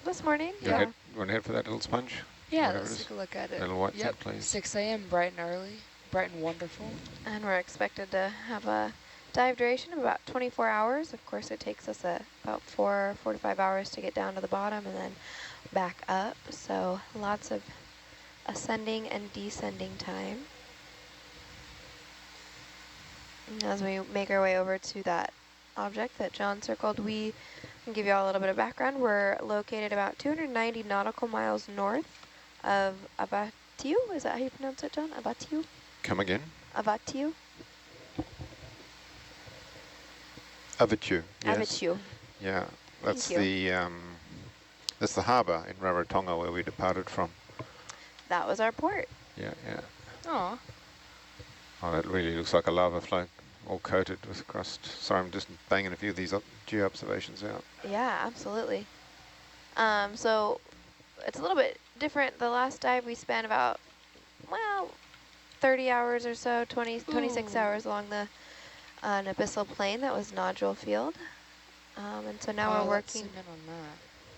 this morning. You Yeah. want to head for that little sponge? Yeah, Whatever it let's is. take a look at it. Little white Yep, thing, please. 6 a.m., bright and early, bright and wonderful. And we're expected to have a dive duration of about 24 hours. Of course, it takes us about 4 to 5 hours to get down to the bottom and then back up. So lots of ascending and descending time. And as we make our way over to that object that John circled, we can give you all a little bit of background. We're located about 290 nautical miles north of Avatiu. Is that how you pronounce it, John? Avatiu? Come again? Avatiu? Avatiu, yes. Avatiu. Yeah, that's the harbour in Rarotonga where we departed from. That was our port. Yeah, yeah. Aw. Oh, that really looks like a lava flow, all coated with crust. Sorry, I'm just banging a few of these geo-observations out. Yeah, absolutely. So it's a little bit different. The last dive we spent about, well, 30 hours or so, 26 hours along the an abyssal plain that was nodule field. And so now we're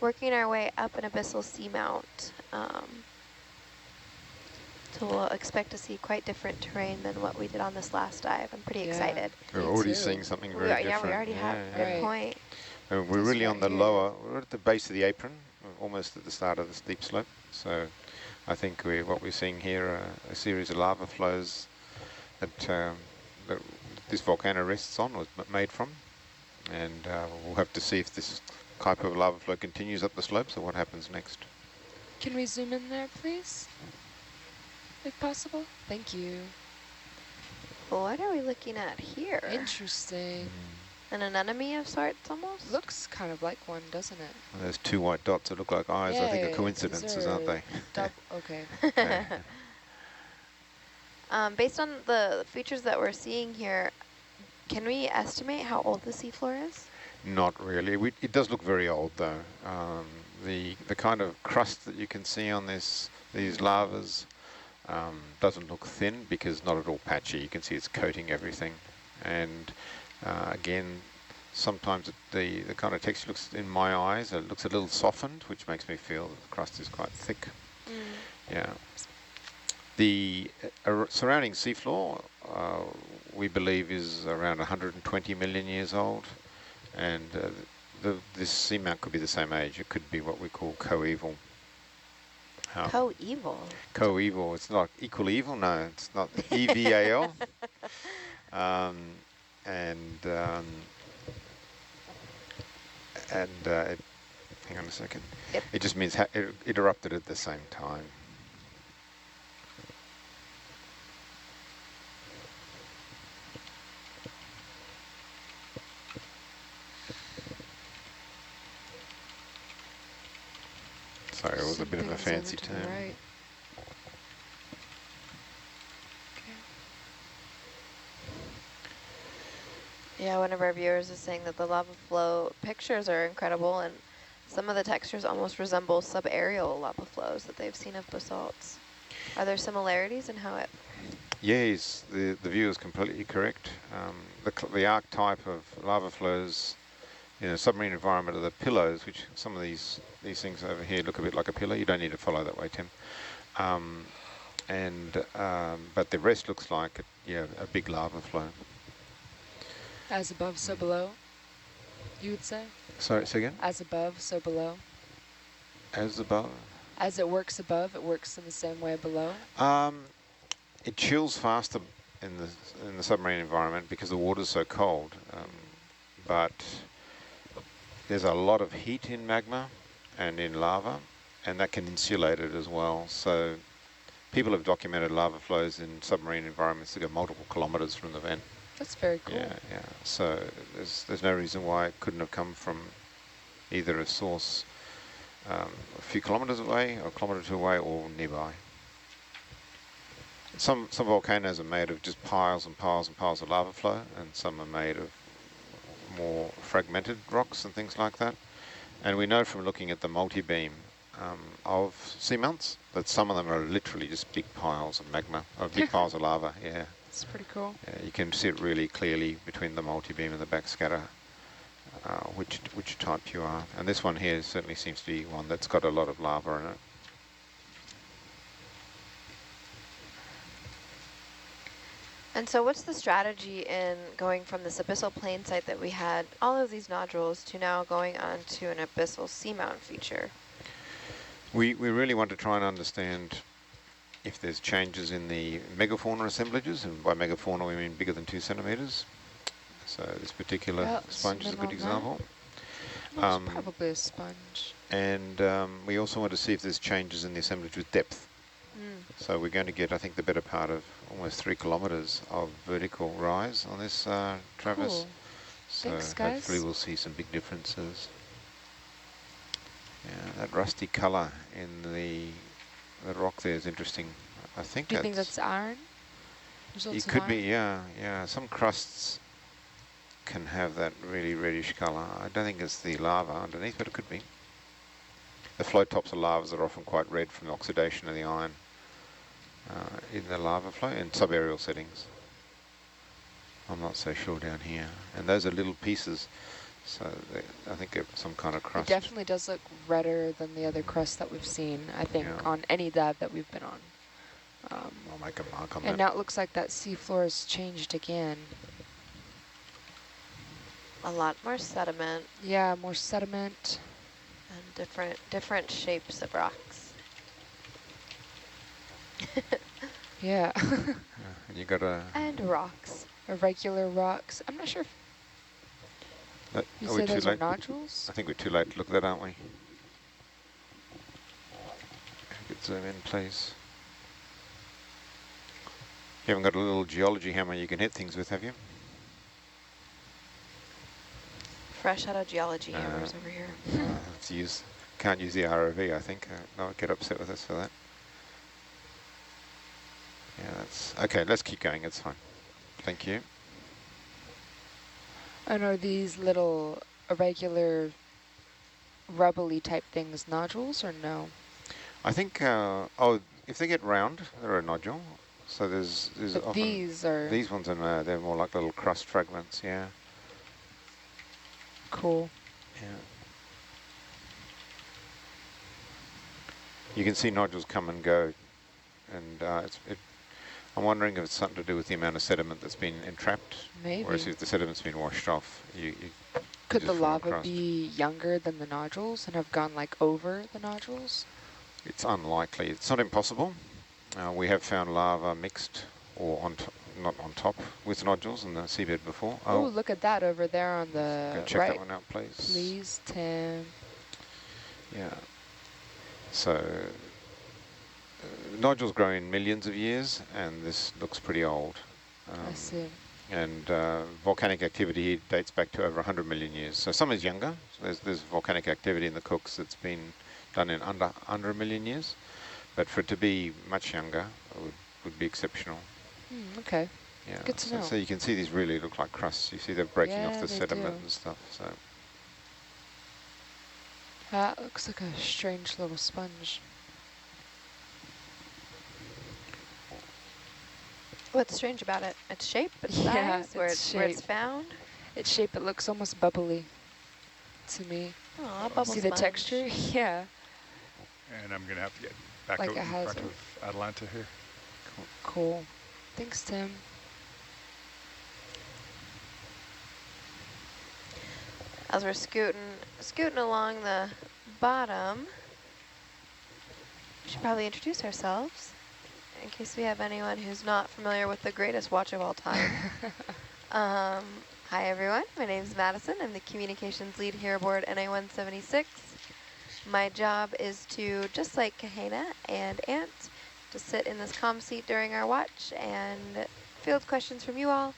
working our way up an abyssal seamount. So we'll expect to see quite different terrain than what we did on this last dive. I'm pretty excited. We're already seeing something very different. Yeah, we already have. Good point. We're really on the lower, we're at the base of the apron, almost at the start of the steep slope. So I think what we're seeing here are a series of lava flows that this volcano rests on, was made from. And we'll have to see if this type of lava flow continues up the slopes or what happens next. Can we zoom in there, please? If possible. Thank you. What are we looking at here? Interesting. An anemone of sorts, almost? Looks kind of like one, doesn't it? Well, there's two white dots that look like eyes. I think are coincidences, aren't they? Okay. Based on the features that we're seeing here, can we estimate how old the seafloor is? Not really. It does look very old, though. The kind of crust that you can see on these lavas doesn't look thin because not at all patchy. You can see it's coating everything. And again, sometimes the kind of texture looks, in my eyes, it looks a little softened, which makes me feel that the crust is quite thick. Yeah. The surrounding seafloor, we believe, is around 120 million years old. And this seamount could be the same age. It could be what we call coeval. Coeval? Coeval. It's not equal evil, no. It's not EVAL. Hang on a second. Yep. It just means it erupted at the same time. Sorry, it was a bit of a fancy term. Right. Yeah, one of our viewers is saying that the lava flow pictures are incredible, and some of the textures almost resemble subaerial lava flows that they've seen of basalts. Are there similarities in how it... Yes, the view is completely correct. The archetype of lava flows in a submarine environment are the pillows, which some of these things over here look a bit like a pillow. You don't need to follow that way, Tim. But the rest looks like a big lava flow. As above, so below, you would say? Sorry, say again? As above, so below. As above? As it works above, it works in the same way below? It chills faster in the submarine environment because the water's so cold. But there's a lot of heat in magma and in lava, and that can insulate it as well. So people have documented lava flows in submarine environments that go multiple kilometers from the vent. That's very cool. Yeah, yeah. So there's no reason why it couldn't have come from either a source a few kilometers away, or a kilometer or two away, or nearby. Some volcanoes are made of just piles and piles and piles of lava flow, and some are made of more fragmented rocks and things like that. And we know from looking at the multi-beam of seamounts that some of them are literally just big piles of magma, or big piles of lava, yeah. It's pretty cool. Yeah, you can see it really clearly between the multi-beam and the backscatter. which type you are. And this one here certainly seems to be one that's got a lot of lava in it. And so what's the strategy in going from this abyssal plain site that we had all of these nodules to now going on to an abyssal seamount feature? We really want to try and understand if there's changes in the megafauna assemblages, and by megafauna we mean bigger than 2 centimeters. So this particular sponge is a good example. That's probably a sponge. And we also want to see if there's changes in the assemblage with depth. So we're going to get, I think, the better part of almost 3 kilometers of vertical rise on this traverse. Cool. So Thanks, guys. hopefully we'll see some big differences. Yeah, that rusty color in the rock there is interesting. I think Do you think that's iron? It could be, yeah. Some crusts can have that really reddish color. I don't think it's the lava underneath, but it could be. The float tops of lavas are often quite red from the oxidation of the iron in the lava flow in subaerial settings. I'm not so sure down here. And those are little pieces, so I think they're some kind of crust. It definitely does look redder than the other crust that we've seen, I think, on any dive that we've been on. I'll make a mark on that. And now it looks like that seafloor has changed again. A lot more sediment. Yeah, more sediment. And different shapes of rocks. Yeah. And you got a... And rocks. Irregular rocks. I'm not sure if you say those are nodules? I think we're too late to look at that, aren't we? If you could zoom in, please. You haven't got a little geology hammer you can hit things with, have you? Fresh out of geology hammers over here. Can't use the ROV, I think. No, get upset with us for that. Yeah, that's okay. Let's keep going. It's fine. Thank you. And are these little irregular, rubbly type things nodules or no? I think. If they get round, they're a nodule. So there's often these ones are they're more like little crust fragments. Yeah. Cool. Yeah. You can see nodules come and go, and I'm wondering if it's something to do with the amount of sediment that's been entrapped. Maybe. Whereas if the sediment's been washed off, could the lava be younger than the nodules and have gone like over the nodules? It's unlikely. It's not impossible. We have found lava mixed or not on top with nodules in the seabed before. Oh, look at that over there on the go check right. that one out, please. Please, Tim. Yeah. So nodules grow in millions of years, and this looks pretty old. I see. And volcanic activity dates back to over 100 million years. So some is younger. So there's volcanic activity in the Cooks that's been done in under 1 million years. But for it to be much younger would be exceptional. Okay. Yeah. Good to know. So you can see these really look like crusts. You see they're breaking off the sediment and stuff. So that looks like a strange little sponge. What's strange about it? Its shape, its size, where it's found? Its shape, it looks almost bubbly to me. Oh, bubble See sponge. the texture? Yeah. And I'm going to have to get back like out in front of Atalanta here. Cool. Thanks, Tim. As we're scooting along the bottom, we should probably introduce ourselves in case we have anyone who's not familiar with the greatest watch of all time. Hi, everyone. My name is Madison. I'm the communications lead here aboard NA-176. My job is to, just like Kahena and Ant, to sit in this comm seat during our watch and field questions from you all,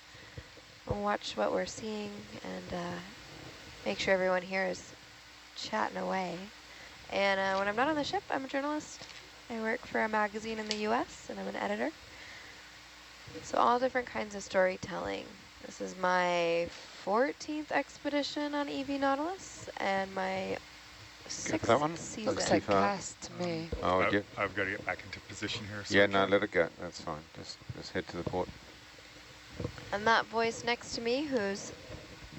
and watch what we're seeing, and make sure everyone here is chatting away. And when I'm not on the ship, I'm a journalist. I work for a magazine in the US, and I'm an editor. So all different kinds of storytelling. This is my 14th expedition on EV Nautilus, and my 6th season. Looks like Passed to me. I've got to get back into position here. So yeah, no, let it go. That's fine. Just head to the port. And that voice next to me, who's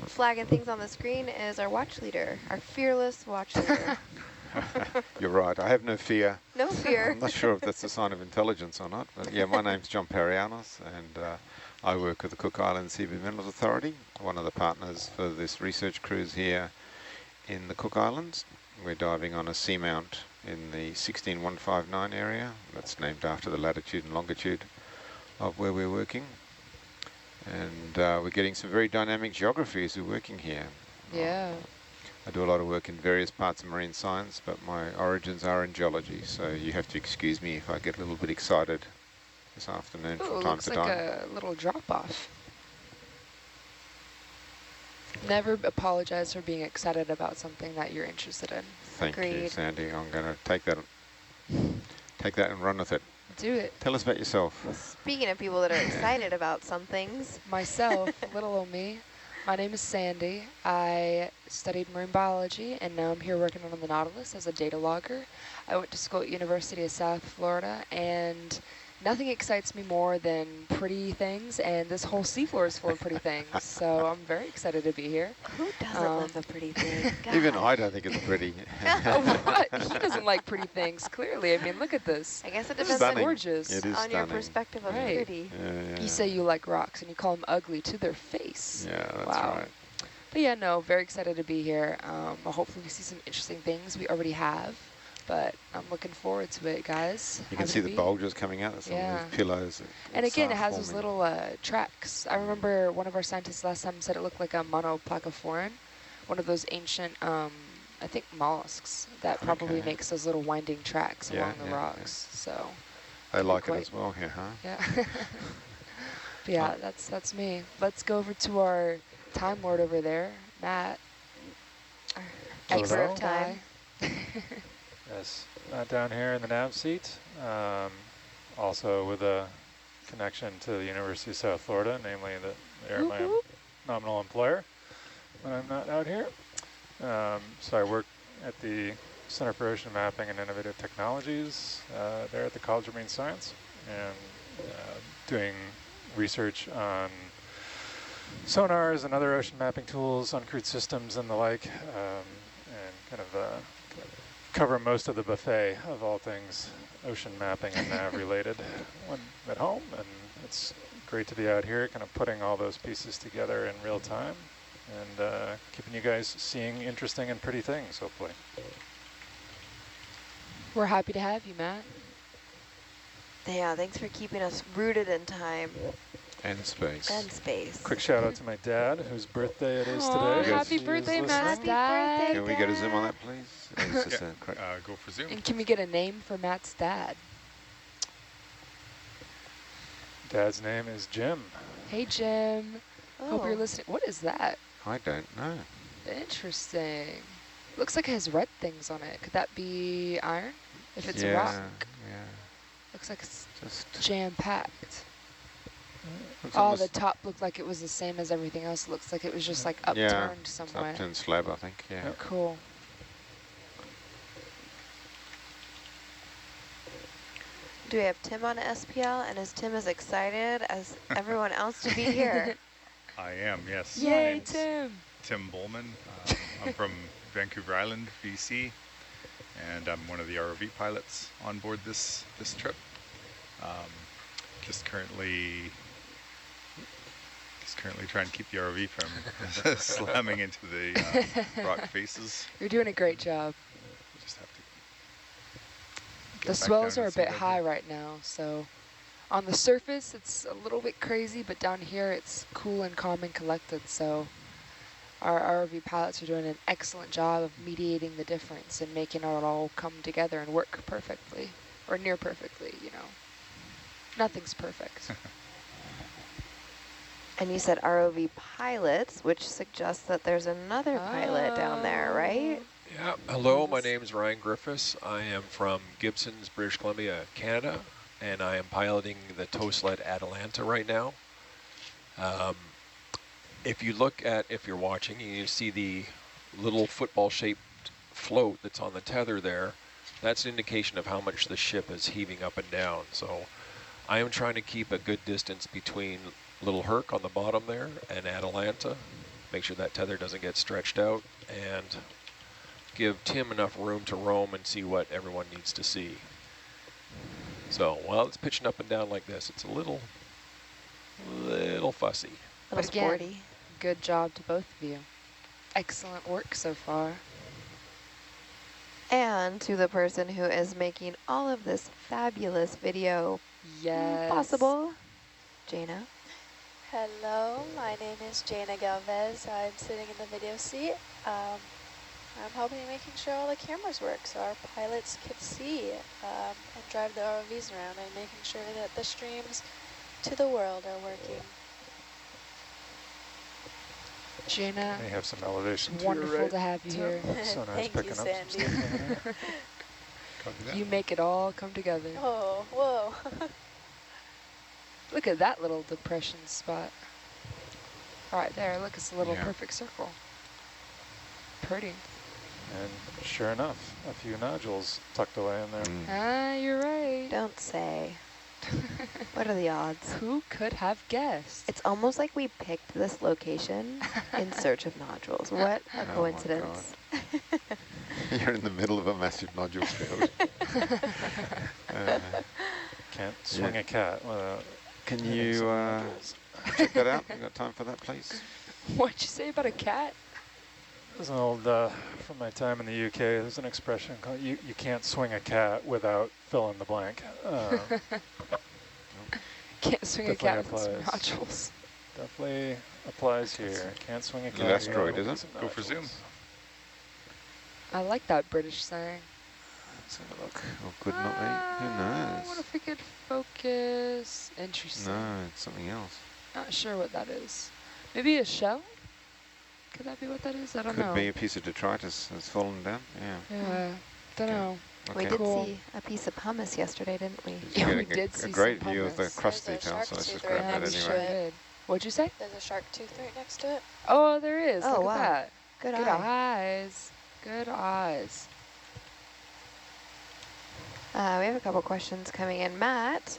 flagging things on the screen is our watch leader, our fearless watch leader. You're right. I have no fear. No fear. I'm not sure if that's a sign of intelligence or not, but yeah, my name's John Perianos, and I work with the Cook Islands Seabed Minerals Authority, one of the partners for this research cruise here in the Cook Islands. We're diving on a seamount in the 16159 area. That's named after the latitude and longitude of where we're working. And we're getting some very dynamic geography as we're working here. Yeah. I do a lot of work in various parts of marine science, but my origins are in geology, so you have to excuse me if I get a little bit excited this afternoon Ooh, from it time looks to like time. a little drop-off. Never apologize for being excited about something that you're interested in. Thank you, Agreed. Sandy. I'm going to take that and run with it. Do it. Tell us about yourself. Speaking of people that are excited about some things, Myself, little old me. My name is Sandy. I studied marine biology, and now I'm here working on the Nautilus as a data logger. I went to school at University of South Florida, and nothing excites me more than pretty things, and this whole seafloor is full of pretty things. So I'm very excited to be here. who doesn't love a pretty thing? Even God. I don't think it's pretty. What? He doesn't like pretty things, clearly. I mean, look at this. I guess it This depends is on, Stunning. gorgeous. It is on your stunning. perspective of Right. pretty. Yeah. You say you like rocks, and you call them ugly to their face. Yeah, that's Wow. right. But yeah, no, very excited to be here. Hopefully we see some interesting things we already have, but I'm looking forward to it, guys. You can Happy see to the be. bulges coming out of some Yeah. of these pillows. And again, it has forming. those little tracks. I remember one of our scientists last time said it looked like a monoplacophoran, one of those ancient, I think, mollusks that probably Okay. makes those little winding tracks Yeah, along the yeah, rocks. So, They like it quite- as well here, huh? yeah. But yeah, that's me. Let's go over to our Time Lord over there, Matt. Our Expert expert of time. guy. Yes, down here in the nav seat, also with a connection to the University of South Florida, namely that they're my nominal employer when I'm not out here. So I work at the Center for Ocean Mapping and Innovative Technologies there at the College of Marine Science, and doing research on sonars and other ocean mapping tools, uncrewed systems and the like, and kind of cover most of the buffet of all things ocean mapping and nav related when at home. And it's great to be out here kind of putting all those pieces together in real time and keeping you guys seeing interesting and pretty things, hopefully. We're happy to have you, Matt. Yeah, thanks for keeping us rooted in time And space. and space. Quick shout out to my dad, whose birthday it is Aw, today. happy He's birthday, listening. Matt's Happy dad. birthday. Can we get a zoom on that, please? It's just Yeah, a correct- go for Zoom. And can we get a name for Matt's dad? Dad's name is Jim. Hey, Jim. Hope you're Oh. listening. What is that? I don't know. Interesting. Looks like it has red things on it. Could that be iron? If it's a yeah, rock. yeah. Looks like it's Just jam-packed. looks Oh, almost- the top looked like it was the same as everything else. It looks like it was just like Yeah, upturned it's some way. upturned slab, I think. Yeah. Yep. Cool. Do we have Tim on SPL? And is Tim as excited as everyone else to be here? I am, yes. Yay, My name's Tim. Tim Bowman. I'm from Vancouver Island, BC, and I'm one of the ROV pilots on board this trip. Just currently trying to keep the ROV from slamming into the rock faces. You're doing a great job. Just have to The get back swells down are a to sea bit level. high right now, so on the surface it's a little bit crazy, but down here it's cool and calm and collected. So our ROV pilots are doing an excellent job of mediating the difference and making it all come together and work perfectly, or near perfectly, you know. Nothing's perfect. And you said ROV pilots, which suggests that there's another pilot down there, right? Yeah, hello, my name is Ryan Griffiths. I am from Gibson's, British Columbia, Canada, and I am piloting the tow sled Atalanta right now. If you're watching, you see the little football-shaped float that's on the tether there. That's an indication of how much the ship is heaving up and down. So I am trying to keep a good distance between Little Herc on the bottom there and Atalanta. make sure that tether doesn't get stretched out, and give Tim enough room to roam and see what everyone needs to see. So while it's pitching up and down like this, it's a little fussy. Little But again, sporty. good job to both of you. Excellent work so far. And to the person who is making all of this fabulous video Yes. possible, Jaina. Hello, my name is Jaina Galvez. I'm sitting in the video seat. I'm helping making sure all the cameras work so our pilots can see and drive the ROVs around, and making sure that the streams to the world are working. Gina, They have some elevation to your wonderful right. to have you here. Sonar's Thank picking you, up some Sandy. stuff there. Copy that. You make it all come together. Oh, whoa. Look at that little depression spot. Right there, look, it's a little Yeah. perfect circle. Pretty. And sure enough, a few nodules tucked away in there. Ah, you're right. Don't say. What are the odds? Who could have guessed? It's almost like we picked this location in search of nodules. What a Oh my coincidence. You're in the middle of a massive nodule field. Can't swing a cat without Can hitting you some nodules. check that out? You got time for that, please? What'd you say about a cat? There's an old, from my time in the UK, there's an expression called you can't swing a cat without fill in the blank. Can't swing a cat with some Definitely applies. nodules. Definitely applies here. Can't swing a cat. Little asteroid, without is it? some Go for zoom. nodules. I like that British saying. Let's have a look. Or could not be. What Who knows? if we could focus? Interesting. No, it's something else. Not sure what that is. Maybe a shell? Could that be what that is? I don't Could know. be a piece of detritus that's fallen down. Yeah. Yeah, don't Okay. know. We Okay. did Cool. see a piece of hummus yesterday, didn't we? You Yeah, get we did a see great some view of the hummus. crust There's a detail, so shark let's just tooth grab right that next I'm to anyway. sure it. did. What'd you say? There's a shark tooth right next to it. Oh, there is. Oh, Look wow. at that. Good Good eye. eyes. Good eyes. We have a couple questions coming in. Matt,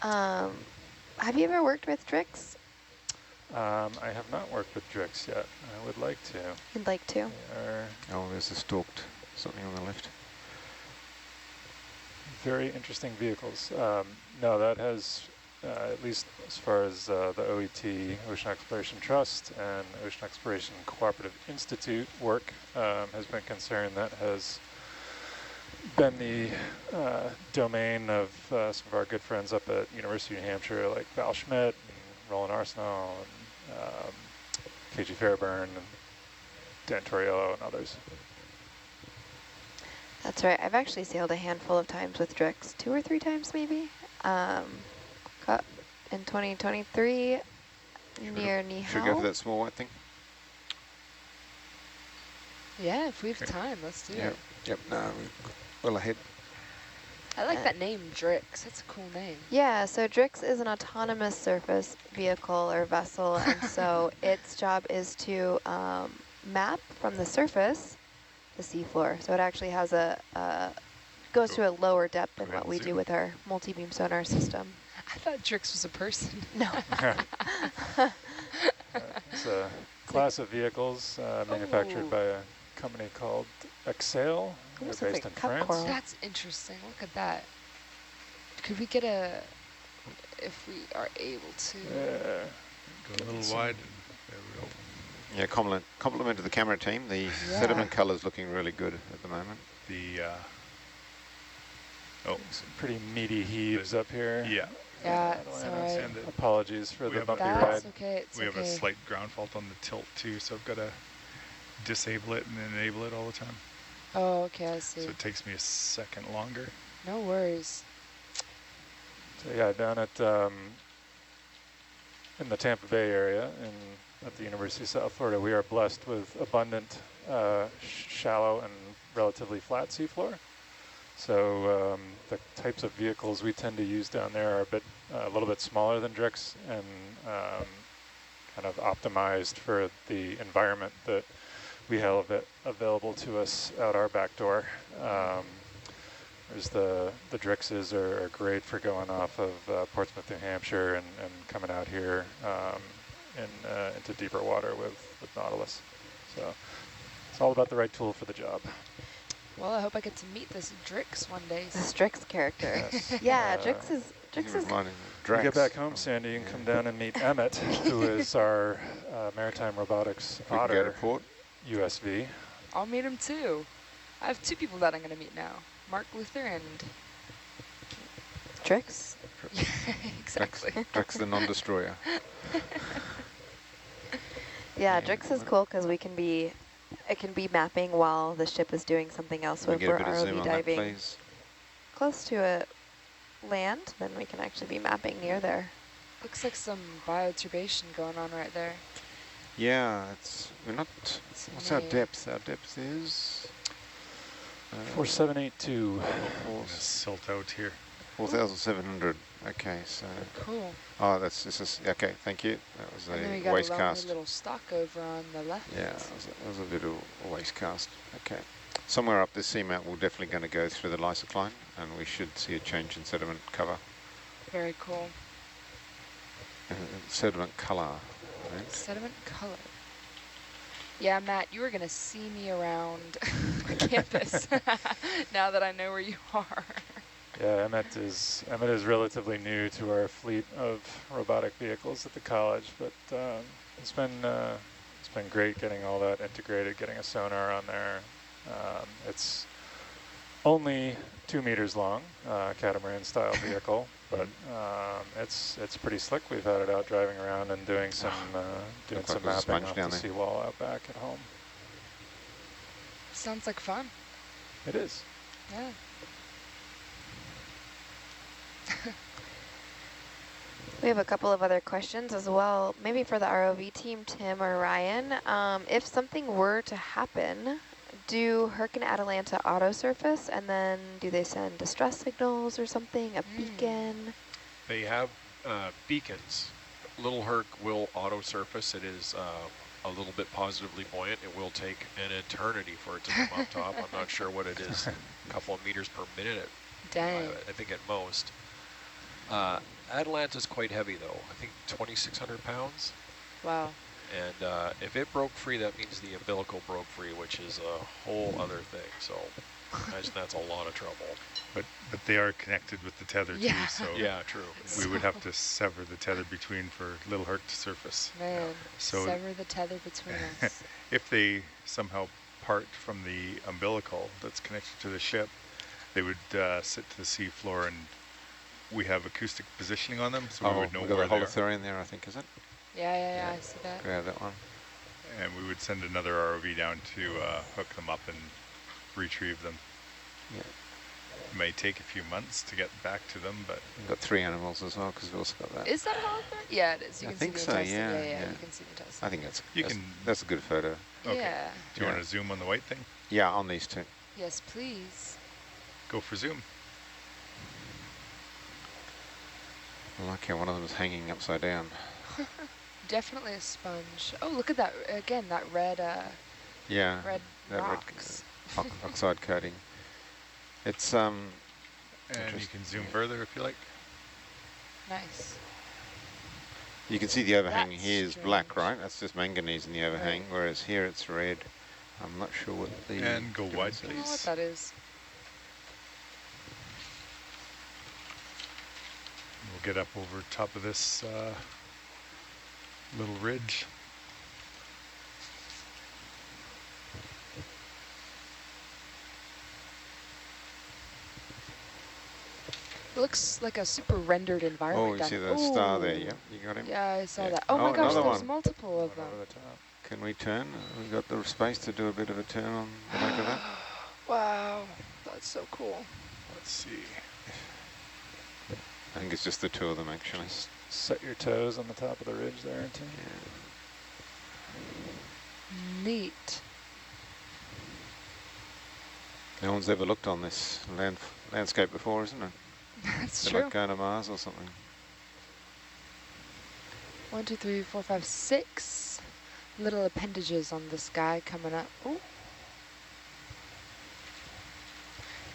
have you ever worked with Drix? I have not worked with Drix yet. I would like to. You'd like to? They are Oh, there's a stalked something on the left. very interesting vehicles. No, that has, at least as far as the OET, Ocean Exploration Trust, and Ocean Exploration Cooperative Institute work has been concerned, that has been the domain of some of our good friends up at University of New Hampshire, like Val Schmidt, and Roland Arsenault, and KG Fairburn, and Dan Torriello, and others. That's right. I've actually sailed a handful of times with Drix, 2 or 3 times maybe. Got in 2023 near Nihao. Should we go for that small white thing? Yeah, if we have time, let's do Yep. it. Yep. No, we're well ahead. I like that name, Drix. That's a cool name. Yeah, so Drix is an autonomous surface vehicle or vessel, and so its job is to map from the surface the seafloor. So it actually has goes to a lower depth than Go ahead what and we do zoom. with our multi-beam sonar system. I thought Drix was a person. No. It's a class of vehicles manufactured Ooh. by a company called Exhale. They're Almost looks based like in cup France. coral. That's interesting. Look at that. Could we get a, if we are able to? Go a little wide. There we go. Yeah, compliment to the camera team. The sediment color's looking really good at the moment. The oh, Some pretty meaty heaves up here. yeah. Yeah, Atlantis. it's all right. And Apologies for We the have a- bumpy That's ride. okay. It's we okay. have a slight ground fault on the tilt too, so I've got to disable it and enable it all the time. Oh, okay, I see. So it takes me a second longer. No worries. So yeah, down at in the Tampa Bay area at the University of South Florida, we are blessed with abundant shallow and relatively flat seafloor. So the types of vehicles we tend to use down there are a little bit smaller than Drix, and kind of optimized for the environment that we have available to us out our back door. There's the Drixes are great for going off of Portsmouth, New Hampshire, and coming out here. into deeper water with Nautilus. So it's all about the right tool for the job. Well, I hope I get to meet this Drix one day. The Strix character. Yes. Yeah, Drix is Reminding You Drax get back home, from- Sandy, you can yeah. come down and meet Emmett, who is our maritime robotics We can go to otter port. USV. I'll meet him too. I have 2 people that I'm going to meet now. Mark Luther and... Drix. Yeah, exactly. Drax the non-destroyer. Yeah, And Drix is what- cool because it can be mapping while the ship is doing something else. So We if get a we're bit of zoom ROV on that, diving please. close to a land, then we can actually be mapping near there. Looks like some bioturbation going on right there. Yeah, we're not. It's What's our neat. depth? Our depth is 4782. Gonna silt out here. 4,700. Okay, so Cool. this is okay. Thank you. That was And then we a got waste a lovely cast. little stopover on the left. Yeah, that was a bit of a waste cast. Okay, somewhere up this seamount, we're definitely going to go through the lysocline, and we should see a change in sediment cover, Very cool. sediment color. Right? Sediment color. Yeah, Matt, you were going to see me around campus now that I know where you are. Yeah, Emmett is relatively new to our fleet of robotic vehicles at the college, but it's been great getting all that integrated, getting a sonar on there. It's only 2 meters long, catamaran style vehicle, but it's pretty slick. We've had it out driving around and doing some Looks like there's a mapping sponge off down the there. seawall out back at home. Sounds like fun. It is. Yeah. We have a couple of other questions as well, maybe for the ROV team, Tim or Ryan. If something were to happen, do Herc and Atalanta auto surface, and then do they send distress signals or something, a beacon? They have beacons. Little Herc will auto surface. It is a little bit positively buoyant. It will take an eternity for it to come up top. I'm not sure what it is, a couple of meters per minute, Dang. I think at most. Atalanta's quite heavy though. I think 2,600 pounds. Wow. And if it broke free, that means the umbilical broke free, which is a whole other thing. So imagine that's a lot of trouble. But they are connected with the tether Yeah. too, so Yeah, true. we would have to sever the tether between for Little Herc to surface. Man, So sever the tether between us. if they somehow part from the umbilical that's connected to the ship, they would sit to the sea floor, and we have acoustic positioning on them, so we would know we've got where a they are. Holothurian there, I think, is it? Yeah, I see that. Grab that one. And we would send another ROV down to hook them up and retrieve them. Yeah. It may take a few months to get back to them, but We've got 3 animals as well, because we've also got that. Is that Holothurian? Yeah, it is. You I can think see so, the intestine. yeah, Yeah, yeah. you can see the intestine. I think that's a good photo. okay. Yeah. Do you Yeah. want to zoom on the white thing? Yeah, on these 2. Yes, please. Go for zoom. I like how one of them is hanging upside down. Definitely a sponge. Oh, look at that again. That red, Yeah, red that rocks. red oxide coating. It's And you Interesting. can zoom further if you like. Nice. you can see the overhang That's here is black, strange. right? That's just manganese in the overhang, whereas here it's red. I'm not sure what the And go wide, difference is. I don't know what Please. that is. We'll get up over top of this little ridge. Looks like a super rendered environment. Oh, you down see here. the star there? Ooh. Yep, you got him. Yeah, I saw Yeah. that. Oh, Oh, my gosh, another there's one. multiple of One them. over the top. Can we turn? We've got the space to do a bit of a turn on the back of that. Wow, that's so cool. Let's see. I think it's just the 2 of them, actually. Set your toes on the top of the ridge there, Tim. Yeah. Neat. No one's ever looked on this landscape before, isn't it? That's They're true. like going to Mars or something. 1, 2, 3, 4, 5, 6 little appendages on the sky coming up. Ooh.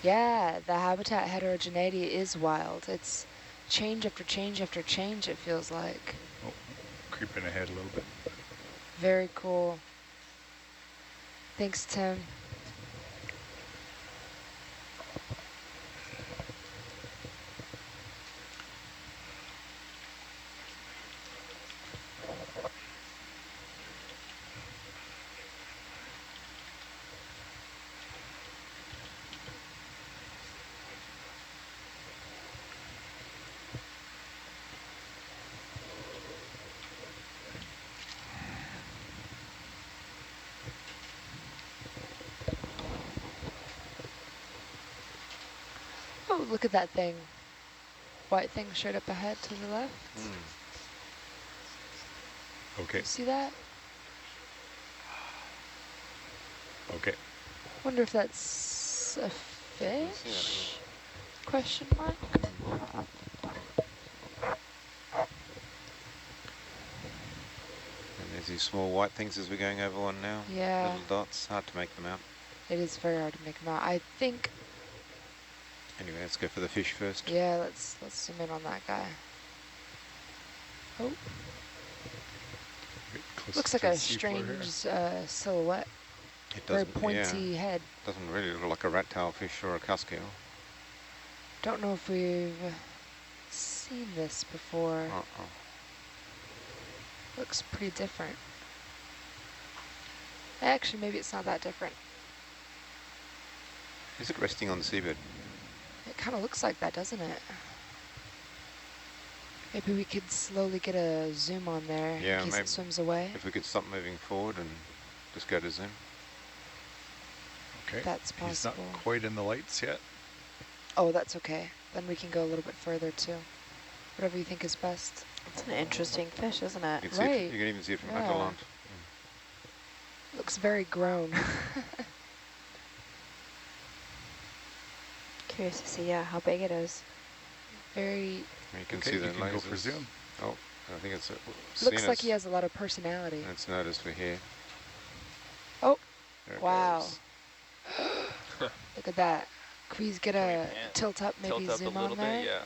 Yeah, the habitat heterogeneity is wild. It's change after change after change, it feels like. creeping ahead a little bit. Very cool. Thanks, Tim. Oh, look at that thing. White thing straight up ahead to the left. Okay. You see that? Okay. Wonder if that's a fish? Question mark? And there's these small white things as we're going over one now. Yeah. Little dots, hard to make them out. It is very hard to make them out. I think, Anyway, let's go for the fish first. yeah, let's zoom in on that guy. Oh, Get close looks to like the a seafloor here. strange silhouette. It Very doesn't, pointy head. doesn't really look like a rat tail fish or a cusk eel. Don't know if we've seen this before. Looks pretty different. Actually, maybe it's not that different. Is it resting on the seabed? It kind of looks like that, doesn't it? Maybe we could slowly get a zoom on there Yeah, in case maybe. it swims away. If we could stop moving forward and just go to zoom. Okay. That's He's not possible. quite in the lights yet. Oh, that's okay. Then we can go a little bit further too. Whatever you think is best. It's an interesting fish, isn't it? You can, see Right. it, you can even see it from Yeah. Atalanta. Looks very grown. Curious to see, yeah, how big it is. Very, You can Okay, see you the can go for lasers. zoom. Oh, I think it's looks like he has a lot of personality. And it's noticed we're here. Oh, There it wow. goes. Look at that. Can we get a pan. tilt up, maybe Tilt up zoom a little on there? bit, yeah.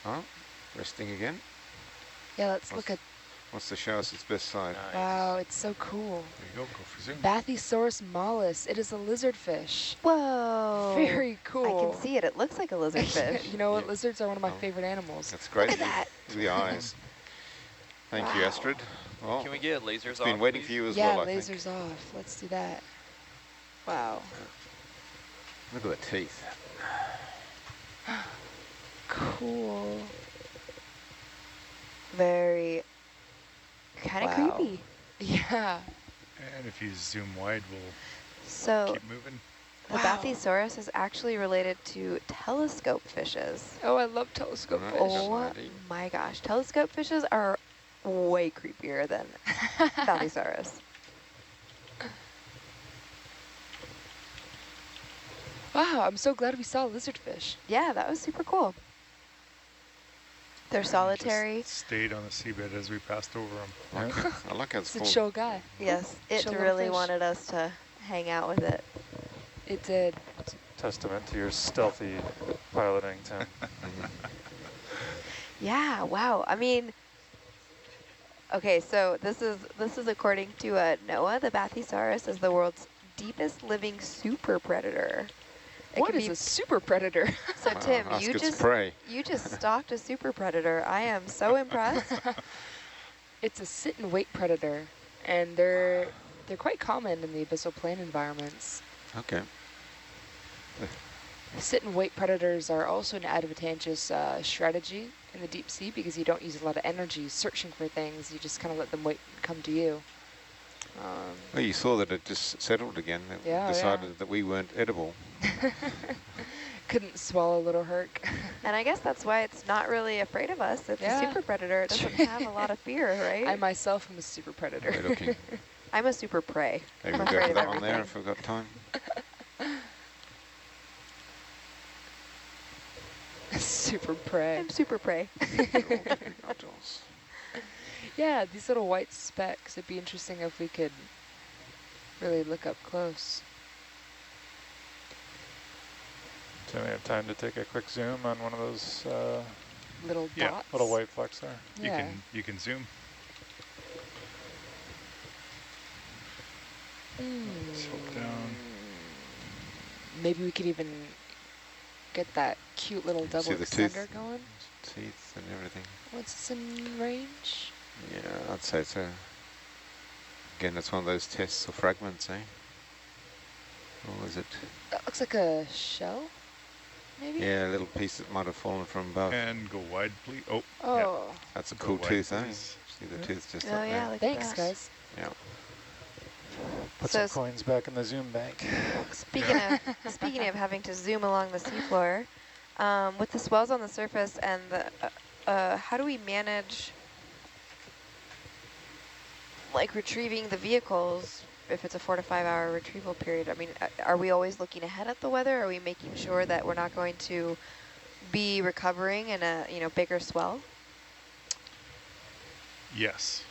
Oh, resting again. Yeah, let's look at, Wants to show us its best side. Nice. wow, it's so cool. There you go for zoom. Bathysaurus mollusc. It is a lizard fish. Whoa. Very cool. I can see it. It looks like a lizard fish. You know what? Yeah. Lizards are one of my Oh. favorite animals. That's great. Look at that. The eyes. Thank you, Wow. Astrid. Well, Can we get lasers it's off, been waiting please? for you as Yeah, well, I lasers off. Let's do that. Wow. think. Look at the teeth. Cool. Very kind of Wow. creepy. Yeah. And if you zoom wide, we'll So keep moving. the Wow. Bathysaurus is actually related to telescope fishes. Oh, I love telescope Right. fish. Oh Alrighty. my gosh. Telescope fishes are way creepier than Bathysaurus. Wow, I'm so glad we saw a lizard fish. Yeah, that was super cool. They're Just solitary. stayed on the seabed as we passed over them. I like how it's It's a full. chill guy. Yes, it Chill little really fish. wanted us to hang out with it. It did. Testament to your stealthy piloting, Tim. Yeah, wow. I mean, okay, so this is according to NOAA, the Bathysaurus is the world's deepest living super predator. It What can is be- a super predator? So Tim, Ask you its prey. just stalked a super predator. I am so impressed. It's a sit and wait predator, and they're quite common in the abyssal plain environments. Okay. Sit and wait predators are also an advantageous strategy in the deep sea because you don't use a lot of energy searching for things. You just kind of let them wait and come to you. Well, you saw that it just settled again. It Yeah, decided that we weren't edible. Couldn't swallow little Herc. And I guess that's why it's not really afraid of us. It's Yeah. a super predator. It doesn't have a lot of fear, right? I myself am a super predator. We're looking. I'm a super prey. Maybe I'm we'll go afraid for of that one there everything. if we've got time. Super prey. I'm super prey. Nodules. Yeah, these little white specks. It'd be interesting if we could really look up close. Do we have time to take a quick zoom on one of those little Yeah. dots. Little white flecks there. Yeah. You can zoom. Slope down. Maybe we could even get that cute little You double see the extender tooth? going. Teeth and everything. Once it's in range. Yeah, I'd say so. Again, it's one of those tests or fragments, eh? Or is it? That looks like a shell, maybe? Yeah, a little piece that might have fallen from above. And go wide, please. Oh, Oh, That's a Go cool wide, tooth, eh? please. See the tooth just Oh up yeah, there. look thanks, at that. guys. Yeah. Put So some coins back in the zoom bank. Speaking of having to zoom along the seafloor, with the swells on the surface and the how do we manage like retrieving the vehicles if it's a 4 to 5 hour retrieval period? I mean, are we always looking ahead at the weather? Are we making sure that we're not going to be recovering in a bigger swell? yes.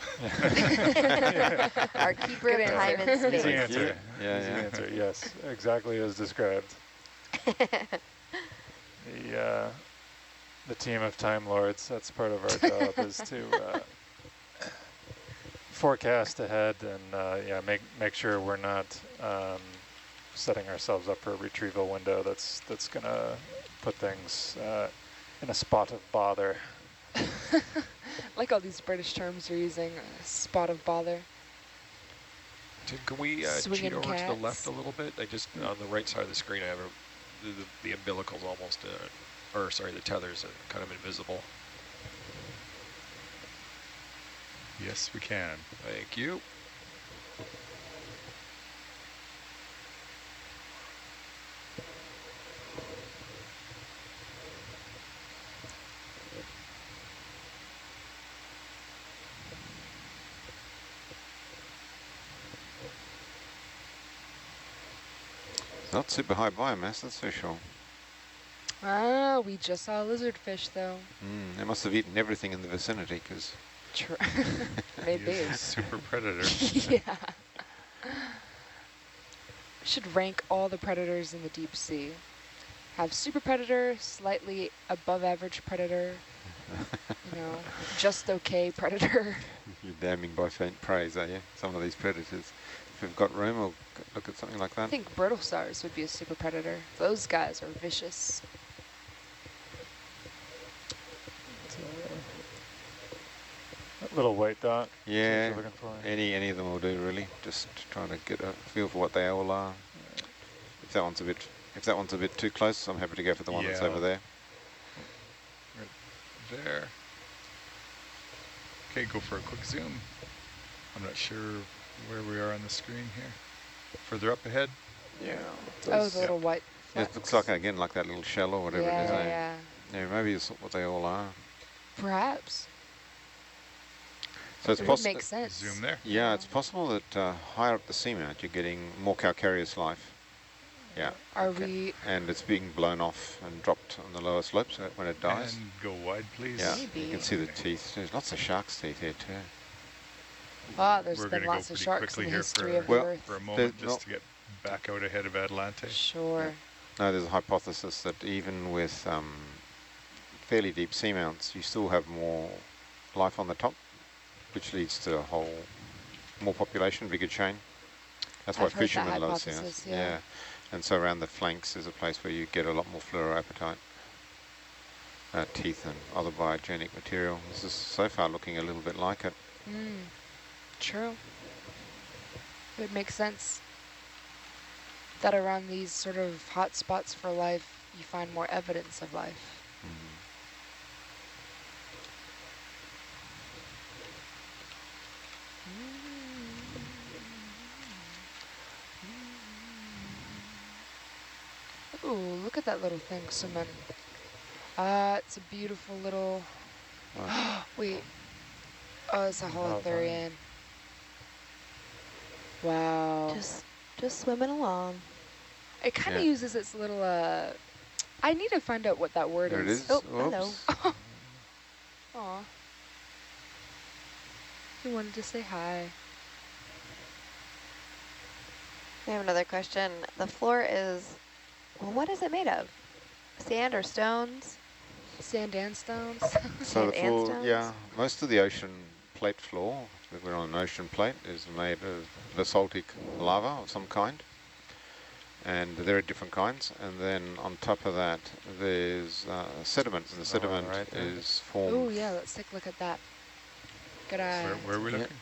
Our keeper of Good time and answer. Easy space. answer. Yeah, Easy yeah. answer. Yes, exactly as described. The team of Time Lords, that's part of our job, is to forecast ahead and yeah, make sure we're not setting ourselves up for a retrieval window that's gonna put things in a spot of bother. Like all these British terms you're using, spot of bother. Tim, can we Swinging cheat over to the cats. left a little bit? I just, on the right side of the screen, I have the umbilical's almost, or sorry, the tether's kind of invisible. Yes, we can. Thank you. Not super high biomass, that's for sure. Ah, we just saw a lizardfish though. They must have eaten everything in the vicinity, because Maybe. He is a super predator. Yeah. We should rank all the predators in the deep sea. Have super predator, slightly above average predator, just okay predator. you're damning by faint praise, are you? Some of these predators. If we've got room, we'll look at something like I that. think Brittlesauros would be a super predator. Those guys are vicious. That little white dot. Yeah, You're looking for. any of them will do really. Just trying to get a feel for what they all are. If that one's a bit too close, I'm happy to go for the one that's Yeah. over there. There. Okay, go for a quick zoom. I'm not sure where we are on the screen here. Further up ahead. Yeah. Oh, the little white It flecks. looks like again like that little shell or whatever yeah, it is. Eh? yeah. Yeah, maybe it's what they all are. Perhaps. So it's It would possible. make sense. Zoom there. Yeah, it's possible that higher up the seamount you're getting more calcareous life. Yeah. Are we? And it's being blown off and dropped on the lower slopes when it dies. And go wide, please. Yeah, Maybe. you can see the teeth. There's lots of shark's teeth here too. Oh, there's We're been going to go lots of pretty sharks quickly in the here history for, of the Well, Earth. for a moment, There's just to get back out ahead of Atlante. Sure. No, there's a hypothesis that even with fairly deep seamounts, you still have more life on the top, which leads to a whole more population, bigger chain. That's why I've heard that fishermen love hypothesis, seamounts. yeah. And so around the flanks is a place where you get a lot more fluoroapatite, teeth and other biogenic material. This is so far looking a little bit like it. True. It would make sense that around these sort of hot spots for life, you find more evidence of life. Ooh, look at that little thing swimming. It's a beautiful little... Wait. Oh, it's a Holothurian. Wow. Just swimming along. It kind of Yeah. uses its little, I need to find out what that word There it is. Oh, hello. Oops. Aw. He wanted to say hi. We have another question. The floor is, well, what is it made of? Sand or stones? Sand and stones. So the Sand and floor, stones? yeah, most of the ocean plate floor, if we're on an ocean plate, is made of basaltic lava of some kind. And there are different kinds. And then on top of that, there's sediment. And the sediment right there. is formed. Oh yeah, let's take a look at that. Good eye. Where are we Yeah. looking?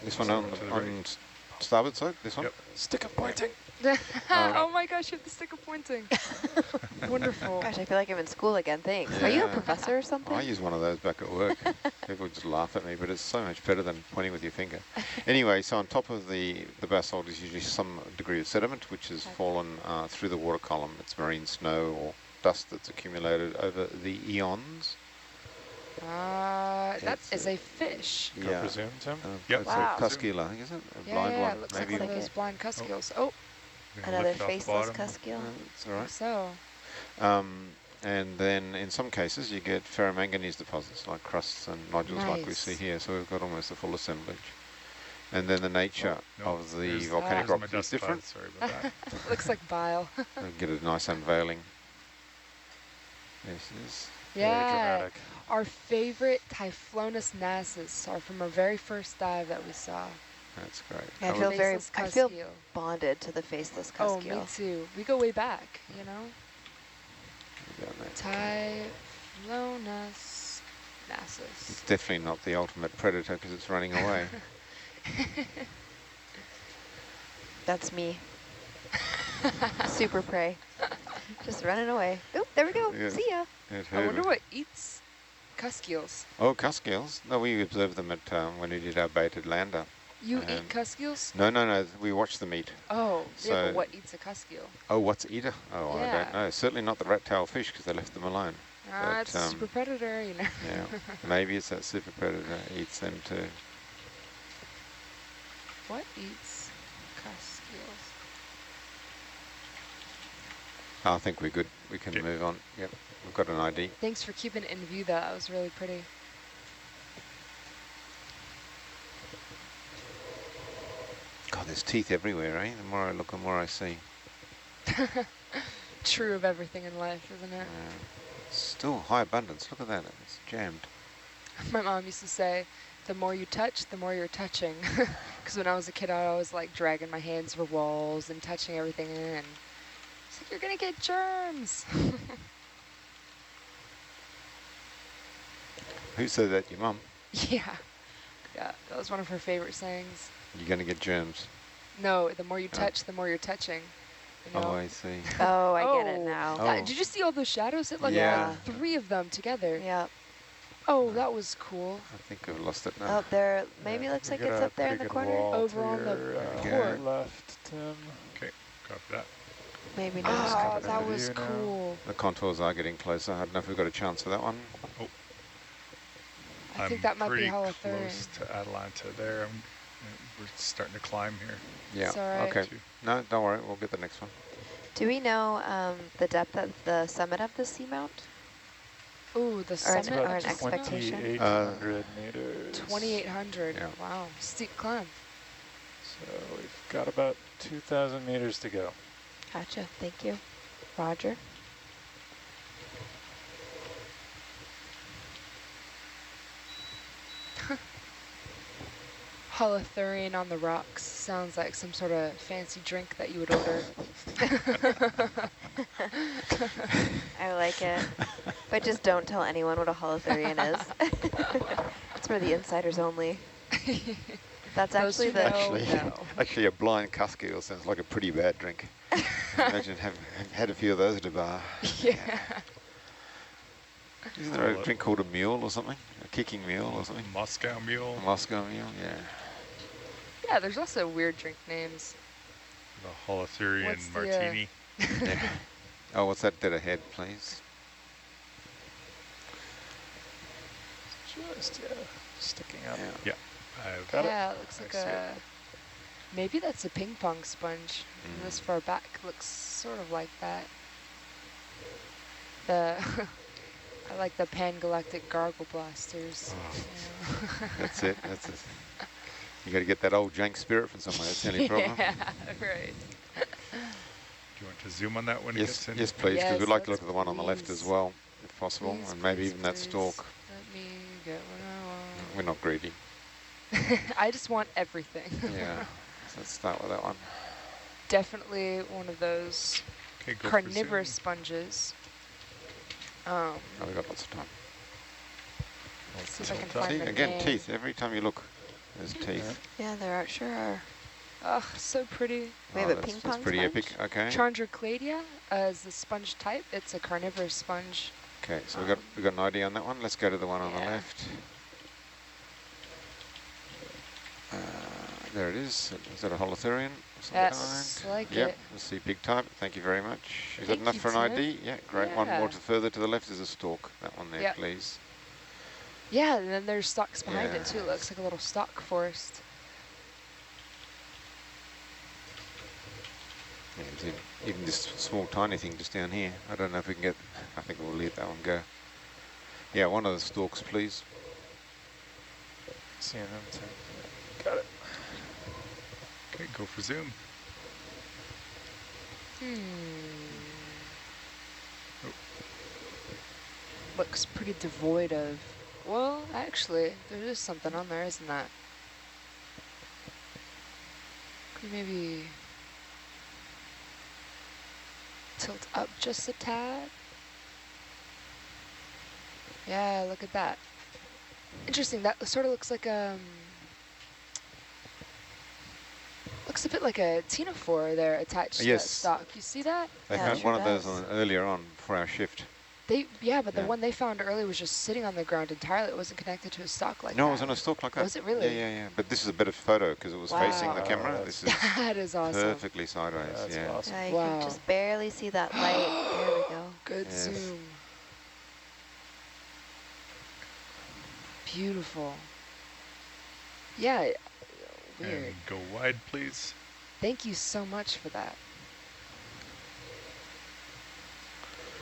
This one To on, the on right. starboard side, this one? Yep. Stick of pointing. Oh my gosh, you have the stick of pointing. Wonderful. Gosh, I feel like I'm in school again. Thanks. Are you a Yeah. professor or something? I use one of those back at work. People just laugh at me, but it's so much better than pointing with your finger. Anyway, so on top of the basalt is usually some degree of sediment, which has fallen through the water column. It's marine snow or dust that's accumulated over the eons. That It's, is a fish. Go Yeah. presume, Tim? Yep. It's Wow. a Cuskeel, I think, is it? A Yeah, blind yeah, one, it looks maybe. like one of Like those it. blind Cuskiels. Oh, Gonna Another lift off the faceless bottom. Cuskeel. That's all right. so. And then in some cases you get ferromanganese deposits like crusts and nodules like we see Nice. here. So we've got almost a full assemblage. And then the nature No, of the there's- volcanic there's my rock is dust different. cloud, sorry about that. Looks like bile. We get a nice unveiling. This is Very Yeah. dramatic. Our favorite Typhlonus nassus are from our very first dive that we saw. that's great. I That feel was- very, Faceless I feel Cuskeel. bonded to the faceless Oh, Cuskeel. me too. We go way back, you know? down there. Typhlonus nassus. It's definitely not the ultimate predator because it's running away. That's me. Super prey. Just running away. Oop, there we go. Yeah. See ya. It I hurt wonder me. what eats Cuskiels. Oh, Cuskels. No, we observed them at when we did our baited lander. You Um, eat Cuskiels? No. We watched them eat. Oh, yeah, so- but what eats a Cuskiel? Oh, what's eater? Oh, I Yeah. don't know. Certainly not the rat-tailed fish because they left them alone. Ah, it's a super predator, you know. Yeah, maybe it's that super predator eats them too. What eats Cuskiels? I think we're good. We can Okay. move on. Yep, we've got an ID. Thanks for keeping it in view. That was really pretty. God, there's teeth everywhere, eh? The more I look, the more I see. True of everything in life, isn't it? Still high abundance. Look at that. It's jammed. My mom used to say, the more you touch, the more you're touching. Because when I was a kid, I was like dragging my hands over walls and touching everything in. And it's like, you're going to get germs. Who said that? Your mum? Yeah. Yeah, that was one of her favorite sayings. You're going to get germs. No, the more you touch, the more you're touching. You know? Oh, I see. Oh, I get it Oh. now. Oh. Did you see all those shadows? It like Yeah. 3 of them together. Yep. Oh, that was cool. I think I've lost it now. Oh, there. Maybe Yeah, looks we like got it's a up there in pretty the good corner. wall to Over on the your, port. left, Tim. Okay, copy that. Maybe Just not. Oh, coming that into was view now. cool. The contours are getting closer. I don't know if we've got a chance for that one. I think I'm that might be pretty Holothurian. close to Atalanta there. We're starting to climb here. Yeah. It's all right. Okay. No, don't worry. We'll get the next one. Do we know the depth of the summit of the seamount? Ooh, the Or summit an- or an of the expectation? 2,800 meters. 2,800. Yeah. Wow, steep climb. So we've got about 2,000 meters to go. Gotcha. Thank you. Roger. Holothurian on the rocks sounds like some sort of fancy drink that you would order. I like it. But just don't tell anyone what a Holothurian is. It's for the insiders only. That's Those actually who the... know, Actually, know. actually, a blind Cuskeel sounds like a pretty bad drink. Imagine having had a few of those at a bar. Yeah. Isn't there a drink called a mule or something? A kicking mule or something? Moscow Mule, A Moscow mule, yeah. Yeah, there's also weird drink names. the Holothurian What's the, Martini. Yeah. Oh, what's that dead ahead, please? Just, sticking up. Yeah. I've Got it? Yeah, it looks I like see it. a... Maybe that's a ping pong sponge. Mm. This far back looks sort of like that. The... I like the pan-galactic gargle blasters. Oh. That's it. That's it. You got to get that old jank spirit from somewhere. That's the only problem. Yeah, right. Do you want to zoom on that when it Yes, gets in? yes, please, because Yes, we'd like to let's look at the one on the left as please. well. if possible, Please, and maybe please, even that please. stalk. Let me get what We're not greedy. I want. I just want everything. Yeah, so let's start with that one. Definitely one of those Okay, go for carnivorous zoom. sponges. Oh, we've got lots of time. Let's see if I can Tilt up. find See, the again, name. teeth. Every time you look, there's teeth. Yeah, there are, sure are. Oh, so pretty. We have a ping That's pong pretty sponge? epic. Okay. Chondrocladia is the sponge type. It's a carnivorous sponge. Okay, so we got an ID on that one. Let's go to the one on the Yeah. left. There it is. Is that a Holothurian of some Yes, kind? like Yep, it. we'll see pig type. Thank you very much. Is that Thank enough you, for an Ted. ID? Yeah, great. One Yeah. more further to the left is a stalk. That one there, Yep. please. Yeah, and then there's stalks behind Yeah. it too. It looks like a little stalk forest. Yeah, there's even this small tiny thing just down here. I don't know if we can get, I think we'll let that one go. Yeah, one of the stalks, please. Seeing them too. Got it. Okay, go for zoom. Looks pretty devoid of... Well, actually, there is something on there, isn't that? Could maybe tilt up just a tad. Yeah, look at that. Interesting. That sort of looks like looks a bit like a ctenophore there attached to that Yes. stalk. You see that? They Yeah, found it one sure of those does. earlier on for our shift. Yeah, but the Yeah. one they found earlier was just sitting on the ground entirely. It wasn't connected to a stalk like No, that. it was on a stalk like that. Was it really? Yeah, yeah, yeah. But this is a better photo because it was facing the Wow. camera. Oh, This is That is awesome. perfectly sideways. That's Yeah. awesome. Yeah, you Wow. can just barely see that light. There we go. Good Yes. zoom. Beautiful. Yeah, weird. And go wide, please. Thank you so much for that.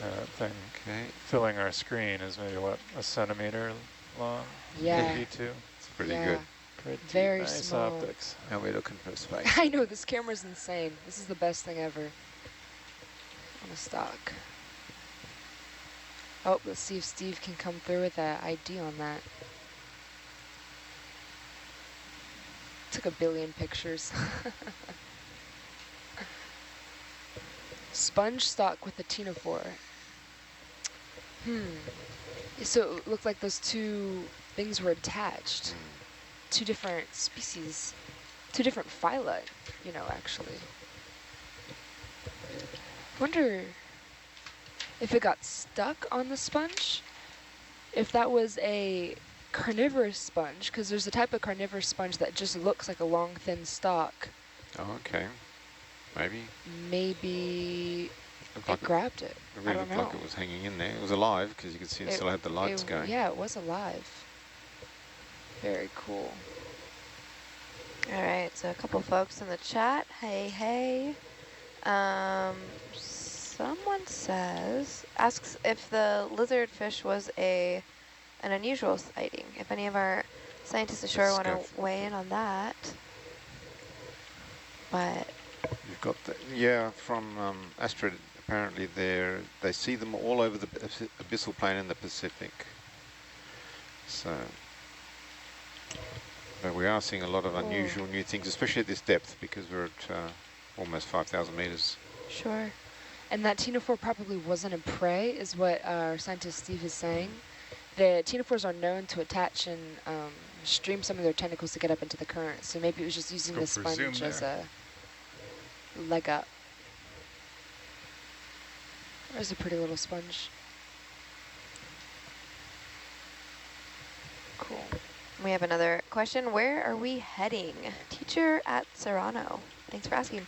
That thing Okay. filling our screen is maybe, what, a centimeter long? Yeah. Maybe 2. It's pretty Yeah. good. Pretty Very nice small. optics. Now we're looking for space. I know, this camera's insane. This is the best thing ever. On a stock. Oh, let's see if Steve can come through with that ID on that. Took a billion pictures. Sponge stock with a ctenophore. So it looked like those two things were attached. Two different species. Two different phyla, you know, actually. Wonder if it got stuck on the sponge? If that was a carnivorous sponge, because there's a type of carnivorous sponge that just looks like a long, thin stalk. Oh, okay. Maybe. Maybe Looked it like grabbed it. It I really don't looked like know. it was hanging in there. It was alive because you could see it still had the lights going. Yeah, it was alive. Very cool. All right, so a couple folks in the chat. Hey, hey. Someone asks if the lizardfish was an unusual sighting. If any of our scientists ashore want to weigh in on that. But You've got the, yeah, from Astrid, apparently they see them all over the abyssal plain in the Pacific. So, but we are seeing a lot of unusual new things, especially at this depth because we're at almost 5,000 meters. sure. And that ctenophore probably wasn't a prey, is what our scientist Steve is saying. The ctenophores are known to attach and stream some of their tentacles to get up into the current. So maybe it was just using the Go for zoom sponge as there. a leg up. There's a pretty little sponge. Cool. We have another question. Where are we heading? Teacher at Serrano. Thanks for asking.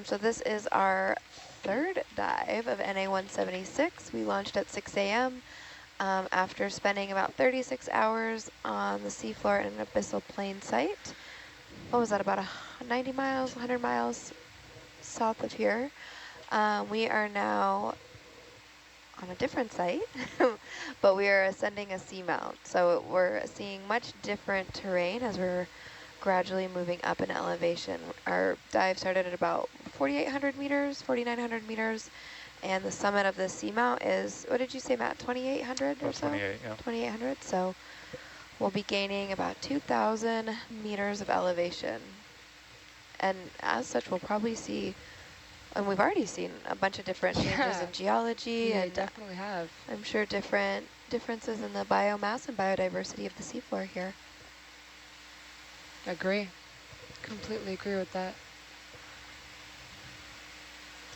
So this is our third dive of NA-176. We launched at 6 a.m. After spending about 36 hours on the seafloor in an abyssal plain site. What was that, about 90 miles, 100 miles south of here? We are now on a different site, but we are ascending a seamount. So we're seeing much different terrain as we're gradually moving up in elevation. Our dive started at about 4,800 meters, 4,900 meters, And the summit of the seamount is, what did you say, Matt, 2,800 or About so? 28, yeah. 2,800, so we'll be gaining about 2,000 meters of elevation. And as such, we'll probably see, and we've already seen a bunch of different changes in geology, Yeah, and definitely have. I'm sure differences in the biomass and biodiversity of the seafloor here. Agree. Completely agree with that.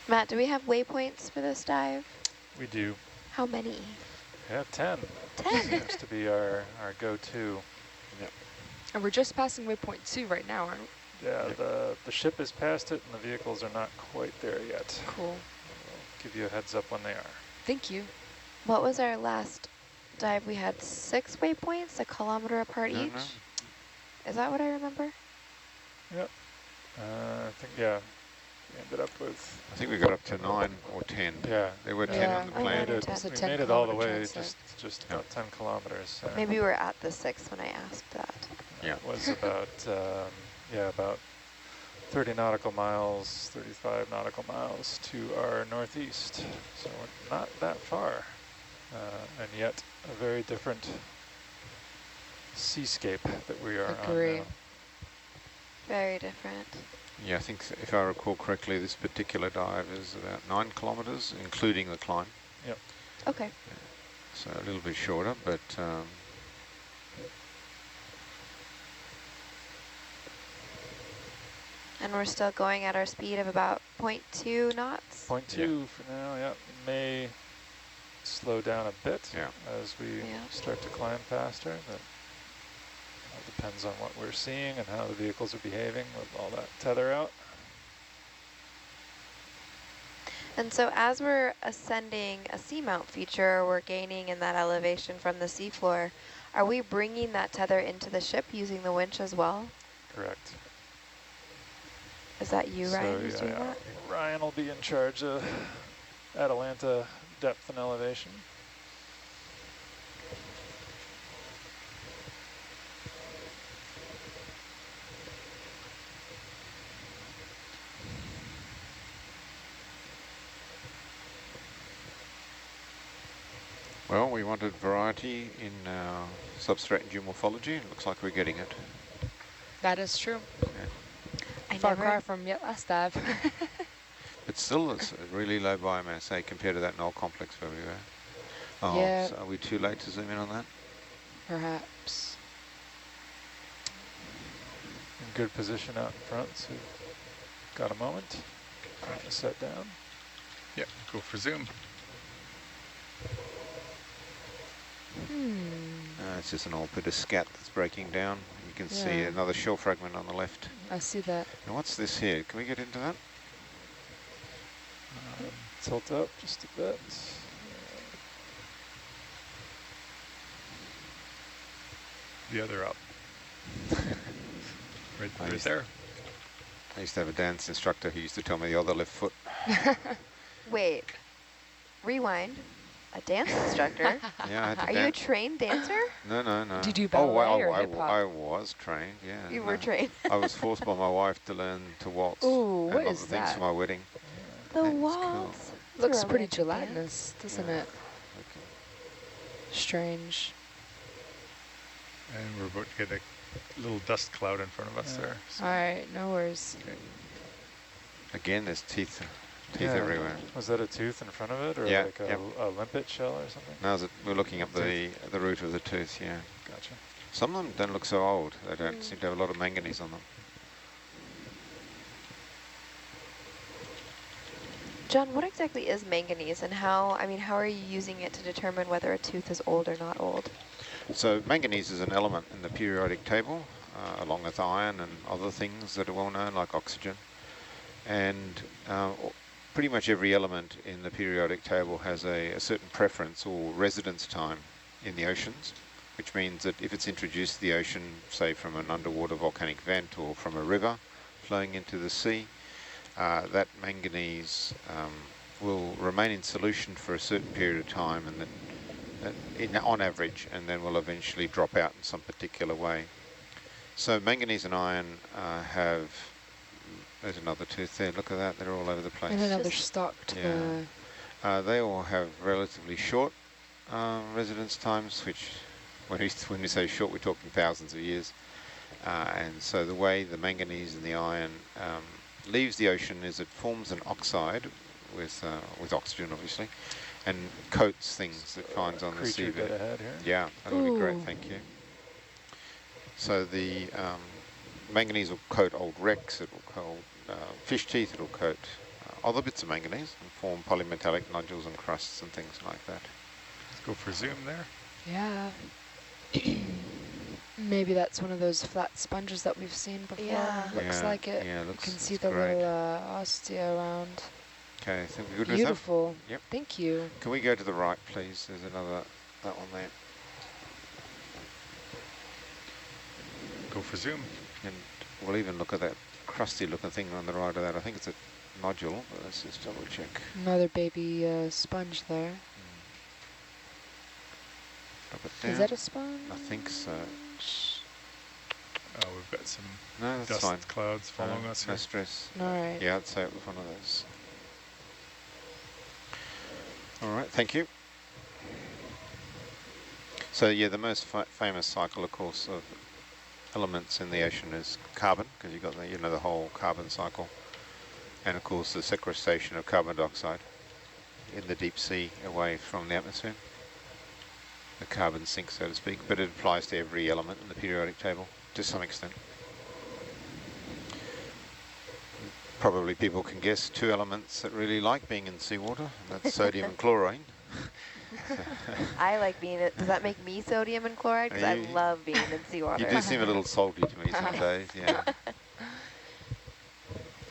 Matt, do we have waypoints for this dive? We do. How many? We have 10. 10. Seems to be our go-to. Yep. And we're just passing waypoint 2 right now, aren't we? Yeah, the ship is past it, and the vehicles are not quite there yet. Cool. I'll give you a heads up when they are. Thank you. What was our last dive? We had 6 waypoints, a kilometer apart No, each? no. Is that what I remember? Yep. I think, yeah, we ended up with... I think we got up to 9 or 10. Yeah. There were 10 Yeah. on the Oh, plan. nine or It, 10. So we 10 made it all the kilometer way, transect. just Yeah. about 10 kilometers. Maybe we were at the 6 when I asked that. Yeah. It was about, yeah, about 30 nautical miles, 35 nautical miles to our northeast. So we're not that far, and yet a very different seascape that we are Agree. on now. Very different. Yeah, I think if I recall correctly, this particular dive is about 9 kilometers, including the climb. Yep. Okay. So a little bit shorter, but And we're still going at our speed of about 0.2 knots? 0.2 for now, yeah. May slow down a bit as we start to climb faster, but it depends on what we're seeing and how the vehicles are behaving with all that tether out. And so as we're ascending a seamount feature, we're gaining in that elevation from the seafloor. Are we bringing that tether into the ship using the winch as well? Correct. Is that you, Ryan, who's yeah, doing that? Ryan will be in charge of Atalanta depth and elevation. well, we wanted variety in substrate and geomorphology. It looks like we're getting it. That is true. I Far never, cry from last dive. But still, it's a really low biomass, say, compared to that null complex where we were. Oh, Yeah. so are we too late to zoom in on that? Perhaps. In good position out in front, so got a moment. Trying to set down. Yep, go for zoom. It's just an old bit of scat that's breaking down. You can see Yeah. another shell fragment on the left. I see that. Now what's this here? Can we get into that? Tilt up just a bit. The other up. right Nice. there. I used to have a dance instructor who used to tell me the other left foot. wait, rewind. A dance instructor? Yeah, I had to Are you a dance. trained dancer? No. Do you do Oh, ballet or I hip-hop? was trained, yeah. You were trained. I was forced by my wife to learn to waltz. Ooh, and what other is things that? for my wedding. The That's cool. waltz. It's a Looks pretty romantic dance. gelatinous, doesn't Yeah. it? Okay. Strange. And we're about to get a little dust cloud in front of us there. So All right, no worries. okay. Again, there's teeth Yeah. everywhere. Was that a tooth in front of it, or Yeah, like a, yep. a limpet shell or something? Now that we're looking up the root of the tooth, yeah. Gotcha. Some of them don't look so old. They don't seem to have a lot of manganese on them. John, what exactly is manganese, and how are you using it to determine whether a tooth is old or not old? So manganese is an element in the periodic table, along with iron and other things that are well known, like oxygen. And pretty much every element in the periodic table has a certain preference or residence time in the oceans, which means that if it's introduced to the ocean, say from an underwater volcanic vent or from a river flowing into the sea, that manganese will remain in solution for a certain period of time, and then on average, and then will eventually drop out in some particular way. So manganese and iron have, there's another tooth there, look at that, they're all over the place. And another Just- stalk to Yeah. They all have relatively short residence times, which when we say short, we're talking thousands of years. And so the way the manganese and the iron leaves the ocean is it forms an oxide with oxygen, obviously, and coats things it finds on the Creature seabed. dead ahead here. Yeah, that would be great, Ooh. thank you. So the manganese will coat old wrecks, it will coat fish teeth, it will coat other bits of manganese and form polymetallic nodules and crusts and things like that. Let's go for zoom there. Yeah. Maybe that's one of those flat sponges that we've seen before. Yeah. Looks Yeah, like it. yeah, You looks can see it's the great. little ostia around. Okay, I think we're good with Beautiful. that? Yep. Thank you. Can we go to the right, please? There's that one there. Go for zoom. And we'll even look at that crusty looking thing on the right of that. I think it's a nodule, but let's just double check. Another baby sponge there. Drop it down. Is that a sponge? I think so. Oh, we've got some No, that's dust fine. clouds following us No here. stress. All right. Yeah, I'd say it was one of those. All right, thank you. So yeah, the most famous cycle, of course, of elements in the ocean is carbon, because you've got the whole carbon cycle, and of course the sequestration of carbon dioxide in the deep sea away from the atmosphere. The carbon sink, so to speak, but it applies to every element in the periodic table to some extent. Probably people can guess two elements that really like being in seawater, and that's sodium and chlorine. I like being it. Does that make me sodium and chloride? Because I love being in seawater. You do seem a little salty to me some days, yeah.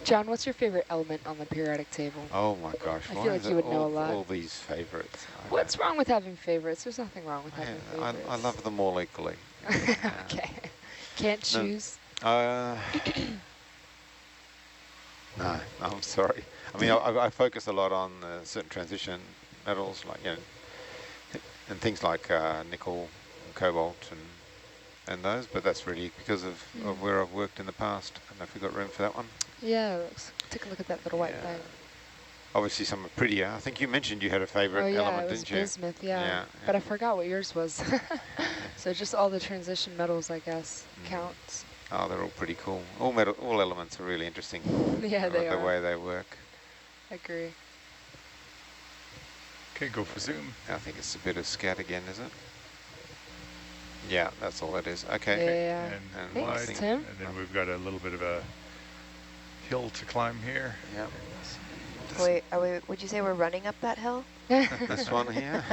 John, what's your favorite element on the periodic table? Oh my gosh, I why feel like is you it would know a lot. all these favourites? What's wrong with having favorites? There's nothing wrong with having I favorites. love them all equally. Okay. Can't choose. No, I'm sorry. I mean, I focus a lot on certain transition metals, like and things like nickel, and cobalt, and those. But that's really because of where I've worked in the past. I don't know if we've got room for that one. Yeah, take a look at that little white Yeah. thing. Obviously, some are prettier. I think you mentioned you had a favourite Oh yeah, element, it was didn't you? bismuth, yeah. Yeah, But I forgot what yours was. So just all the transition metals, I guess, counts. Oh, they're all pretty cool. All elements are really interesting. Yeah, they the are. way they work. Agree. Okay, go for zoom. I think it's a bit of scat again, is it? Yeah, that's all it is. Okay. Yeah. And Thanks, wide. Tim. And then we've got a little bit of a hill to climb here. Yeah. Wait, would you say we're running up that hill? This one here.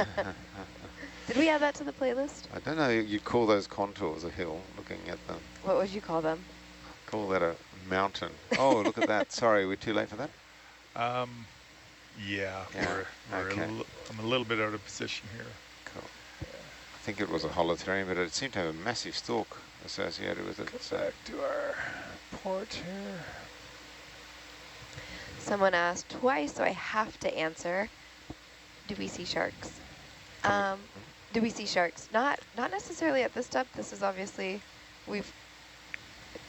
Did we add that to the playlist? I don't know. You'd call those contours a hill. Looking at them, What would you call them? call that a mountain. Oh, look at that. Sorry, we're too late for that. Yeah, Yeah, okay. I'm a little bit out of position here. Cool. I think it was a Holothurian, but it seemed to have a massive stalk associated with it. Get back to our port here. Someone asked twice, so I have to answer. Do we see sharks? Do we see sharks? Not necessarily at this depth. This is obviously, we've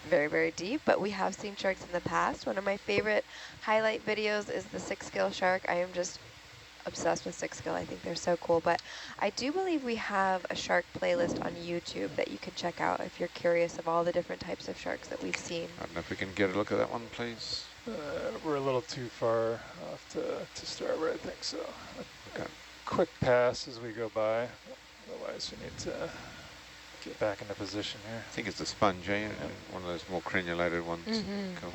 very, very deep, but we have seen sharks in the past. One of my favorite highlight videos is the 6-gill shark. I am just obsessed with 6-gill. I think they're so cool. But I do believe we have a shark playlist on YouTube that you can check out if you're curious of all the different types of sharks that we've seen. I don't know if we can get a look at that one, please. We're a little too far off to start, but I think so. Okay. Quick pass as we go by. Otherwise, we need to get back into position here. I think it's a sponge, eh? One of those more crenulated ones. Cool.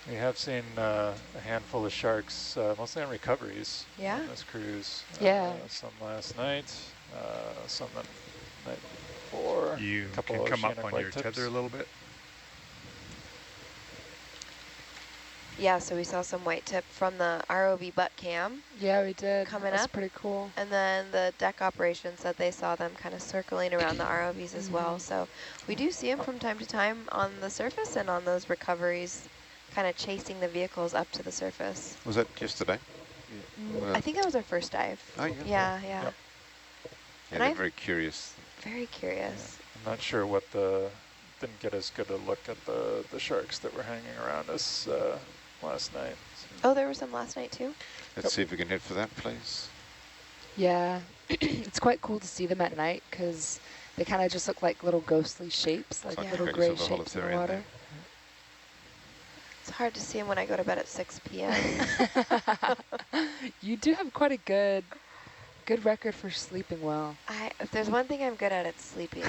We have seen a handful of sharks, mostly on recoveries Yeah? on this cruise. Yeah. Some last night, some the night before. You a couple can come up oceanic on white your tips. tether a little bit. Yeah, so we saw some white tip from the ROV butt cam. Yeah, we did. Coming That's up. pretty cool. And then the deck operations said they saw them kind of circling around the ROVs as well. So we do see them from time to time on the surface and on those recoveries, kind of chasing the vehicles up to the surface. Was that yesterday? I think that was our first dive. Oh, yeah. Yeah. Yeah, And they're I've- very curious. Very curious. I'm not sure what didn't get as good a look at the sharks that were hanging around us last night. Oh, there were some last night too? Let's see if we can head for that, please. Yeah, it's quite cool to see them at night because they kind of just look like little ghostly shapes, like like little got gray yourself a shapes in the Holothurian water. there. It's hard to see them when I go to bed at 6 p.m. You do have quite a good record for sleeping well. If there's one thing I'm good at, it's sleeping.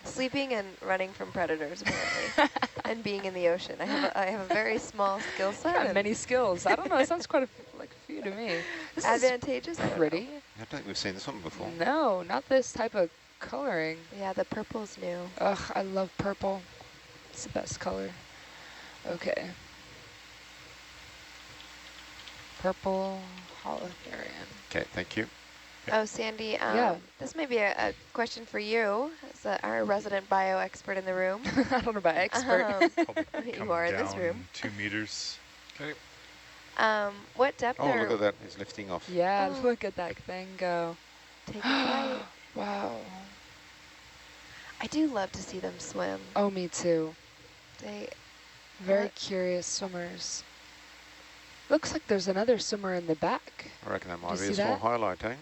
Sleeping and running from predators, apparently, and being in the ocean. I have a very small skill set. Got many skills. I don't know. It sounds quite like a few to me. This advantageous. is pretty. I don't think we've seen this one before. No, not this type of coloring. Yeah, the purple's new. Ugh, I love purple. It's the best color. Okay. Purple Holothurian. Okay, thank you. Oh, Sandy, Yeah. this may be a question for you as our resident bio expert in the room. I don't know about expert. Probably You come are in this down room. 2 meters. Okay. What depth Oh, are look at that. He's lifting off. Yeah, Oh. look at that thing go. taking flight? Wow. I do love to see them swim. Oh, me too. They Very What? curious swimmers. Looks like there's another swimmer in the back. I reckon that Do might you be see a small that? highlight, eh?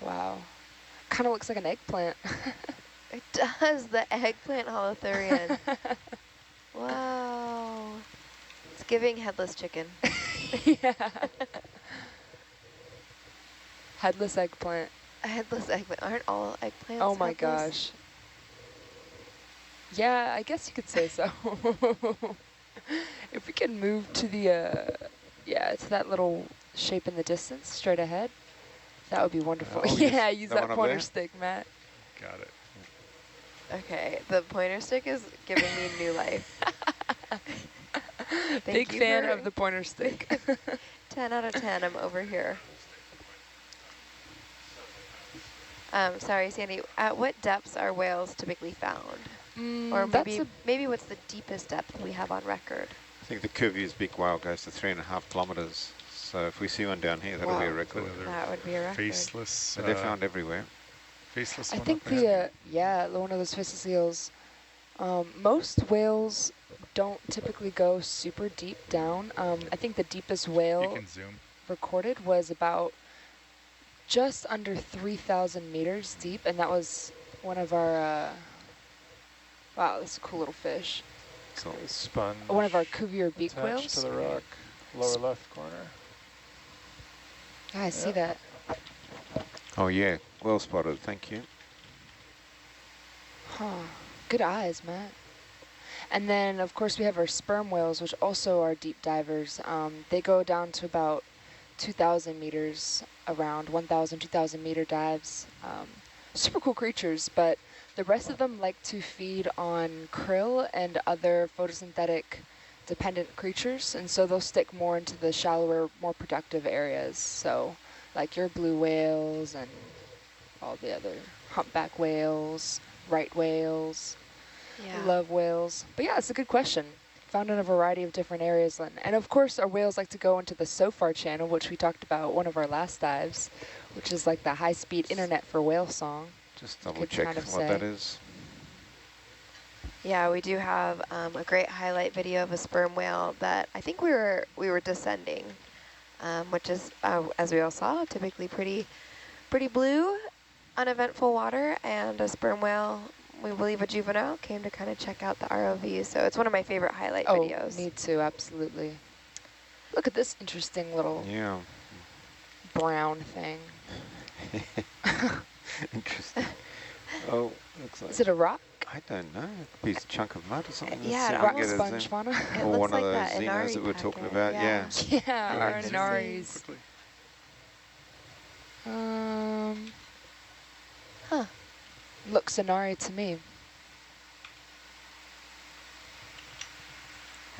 Wow. Kind of looks like an eggplant. It does, the eggplant Holothurian. Wow. It's giving headless chicken. Yeah. Headless eggplant. A headless eggplant. Aren't all eggplants Oh my headless? gosh. Yeah, I guess you could say so. If we can move to the, yeah, to that little shape in the distance, straight ahead, that would be wonderful. Oh, Yeah, yes. use That that one up pointer there? stick, Matt. Got it. Okay, the pointer stick is giving me new life. Thank Big you fan for of the pointer stick. 10 out of 10, I'm over here. Sorry, Sandy, at what depths are whales typically found? Or That's maybe what's the deepest depth we have on record? I think the curviest big whale goes to 3.5 kilometres. So if we see one down here, that'll be a Wow. record. Another That would be a record. faceless. But they're found everywhere. Faceless I one think up there. yeah, one of those faceless eels. Most whales don't typically go super deep down. I think the deepest You whale can zoom. recorded was about just under 3,000 meters deep, and that was one of our, wow, this is a cool little fish. So A sponge One of our Cuvier beak attached whales. to the rock, lower left corner. Yeah, I see Yeah. that. oh yeah, well spotted. Thank you. Huh. Good eyes, Matt. And then, of course, we have our sperm whales, which also are deep divers. They go down to about 2,000 meters, around 1,000, 2,000 meter dives. Super cool creatures, but the rest of them like to feed on krill and other photosynthetic dependent creatures, and so they'll stick more into the shallower, more productive areas. So like your blue whales and all the other humpback whales, right whales, Yeah. love whales. But yeah, it's a good question. Found in a variety of different areas. And of course, our whales like to go into the SOFAR channel, which we talked about one of our last dives, which is like the high-speed internet for whale song. Just You double could check kind of what that say. is. Yeah, we do have a great highlight video of a sperm whale that I think we were descending, which is, as we all saw, typically pretty blue, uneventful water, and a sperm whale, we believe a juvenile, came to kind of check out the ROV. So it's one of my favorite highlight videos. Me too, absolutely. Look at this interesting little Yeah. brown thing. Interesting. Oh, looks like. Is it a rock? I don't know. A piece of chunk of mud or something. Let's Yeah, see it if we Rock can get a sponge zoom. fauna? It Or looks one like of that those xenos Inari that we were talking packet, about. yeah. Yeah. Yeah, our Let's see. Inaris. Quickly. Huh. Looks Inari to me.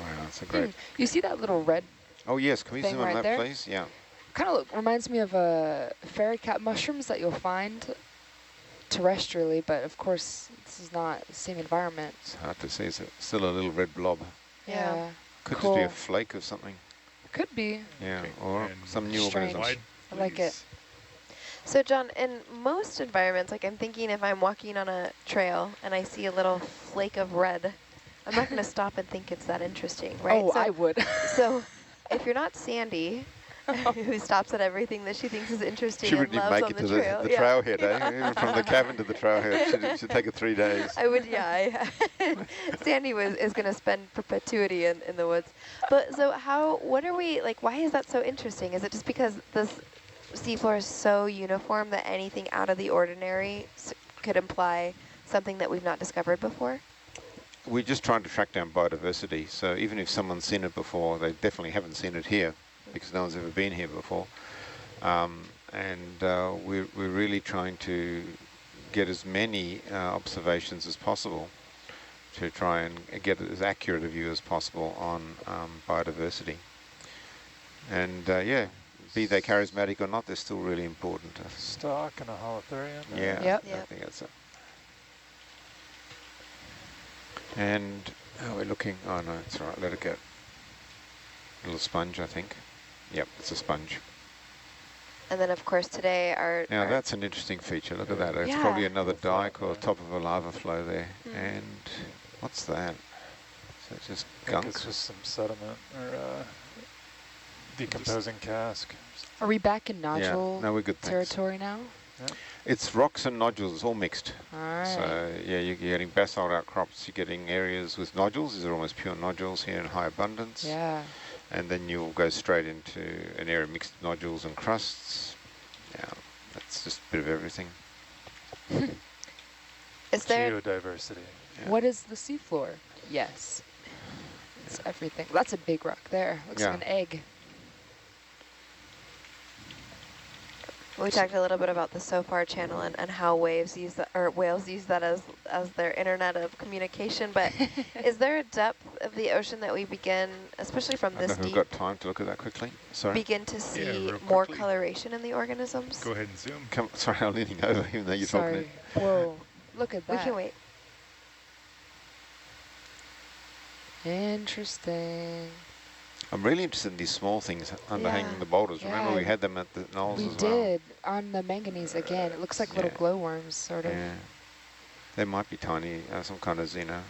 Wow, that's a great. You see that little red, Oh yes, can we Thing zoom on right that, there? please? Yeah. kind of reminds me of fairy cap mushrooms that you'll find terrestrially, but of course this is not the same environment. It's hard to see. It's still a little red blob. Yeah. Could just be a Cool. flake of something. Could be. Yeah, Okay, or and some new Strange. organism. Wide, I like it. please. So John, in most environments, like I'm thinking if I'm walking on a trail and I see a little flake of red, I'm not going to stop and think it's that interesting, right? Oh, so, I would. so if you're not Sandy, who stops at everything that she thinks is interesting She and wouldn't even loves make on it the to trail. the Yeah. trailhead, eh? Even from the cabin to the trailhead, should take her 3 days. I would, yeah. Sandy is going to spend perpetuity in the woods. But so what are we, like, why is that so interesting? Is it just because this seafloor is so uniform that anything out of the ordinary could imply something that we've not discovered before? We're just trying to track down biodiversity. So even if someone's seen it before, they definitely haven't seen it here because no one's ever been here before. We're really trying to get as many observations as possible to try and get as accurate a view as possible on biodiversity. And yeah, be they charismatic or not, they're still really important. Stock and a Holothurian. Yeah, Yep. I think that's it. And we're looking, oh no, it's all right, let it go. A little sponge, I think. Yep, it's a sponge. And then, of course, today Now that's an interesting feature, look at that. It's Yeah. probably another dike or top of a lava flow there. And what's that? Is that just I gunk? think it's just some sediment or decomposing cask. Are we back in nodule no, we're good, thanks. territory now? It's rocks and nodules, it's all mixed. All right. So yeah, you're getting basalt outcrops, you're getting areas with nodules. These are almost pure nodules here in high abundance. Yeah. And then you'll go straight into an area mixed with nodules and crusts. Yeah, that's just a bit of everything. Is there Geodiversity. Yeah. What is the seafloor? Yes. It's everything. That's a big rock there. Looks like an egg. We talked a little bit about the SOFAR channel and how whales use that as their internet of communication, but is there a depth of the ocean that we begin, especially from I don't this know who've deep, got time to look at that quickly. Sorry. begin to see real more quickly. coloration in the organisms? Go ahead and zoom. Sorry, I'm leaning over even though you're Sorry. talking. Whoa. Look at We that. can wait. Interesting. I'm really interested in these small things underhanging Yeah. the boulders. Remember Yeah. we had them at the knolls We as well? did on the manganese again. It looks like little Yeah. glowworms, sort of. Yeah. They might be tiny, some kind of xeno.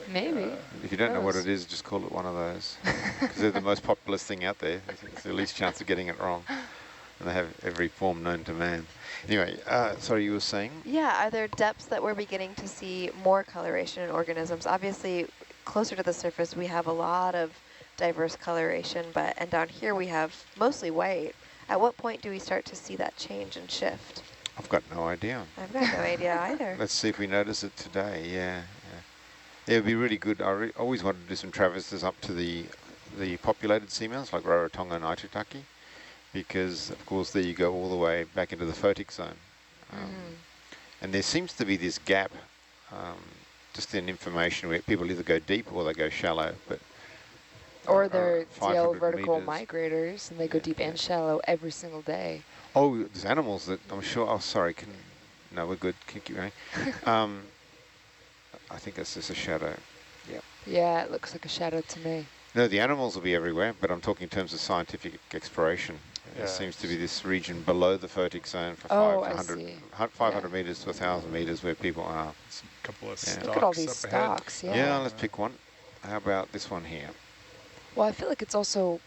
Maybe. If you don't know what knows? it is, just call it one of those. Because they're the most populous thing out there. It's the least chance of getting it wrong. And they have every form known to man. Anyway, sorry, you were saying? Yeah, are there depths that we're beginning to see more coloration in organisms? Obviously, closer to the surface, we have a lot of diverse coloration, and down here we have mostly white. At what point do we start to see that change and shift? I've got no idea. I've got no idea either. Let's see if we notice it today. Yeah. It would be really good. I always wanted to do some traverses up to the populated seamounts like Rarotonga and Aitutaki, because of course there you go all the way back into the photic zone. And there seems to be this gap just in information where people either go deep or they go shallow. But Or they're 500 vertical meters. migrators, and they go deep and shallow every single day. Oh, there's animals that I'm sure. Oh, sorry. No, we're good. Can keep going. I think that's just a shadow. Yep. Yeah, it looks like a shadow to me. No, the animals will be everywhere, but I'm talking in terms of scientific exploration. There Yeah. seems to be this region below the photic zone for Oh, I 500 see. 500 meters to 1,000 meters where people are. A couple of Yeah. stalks Look at all these up ahead. stalks. Yeah. Yeah, let's pick one. How about this one here? Well, I feel like it's also,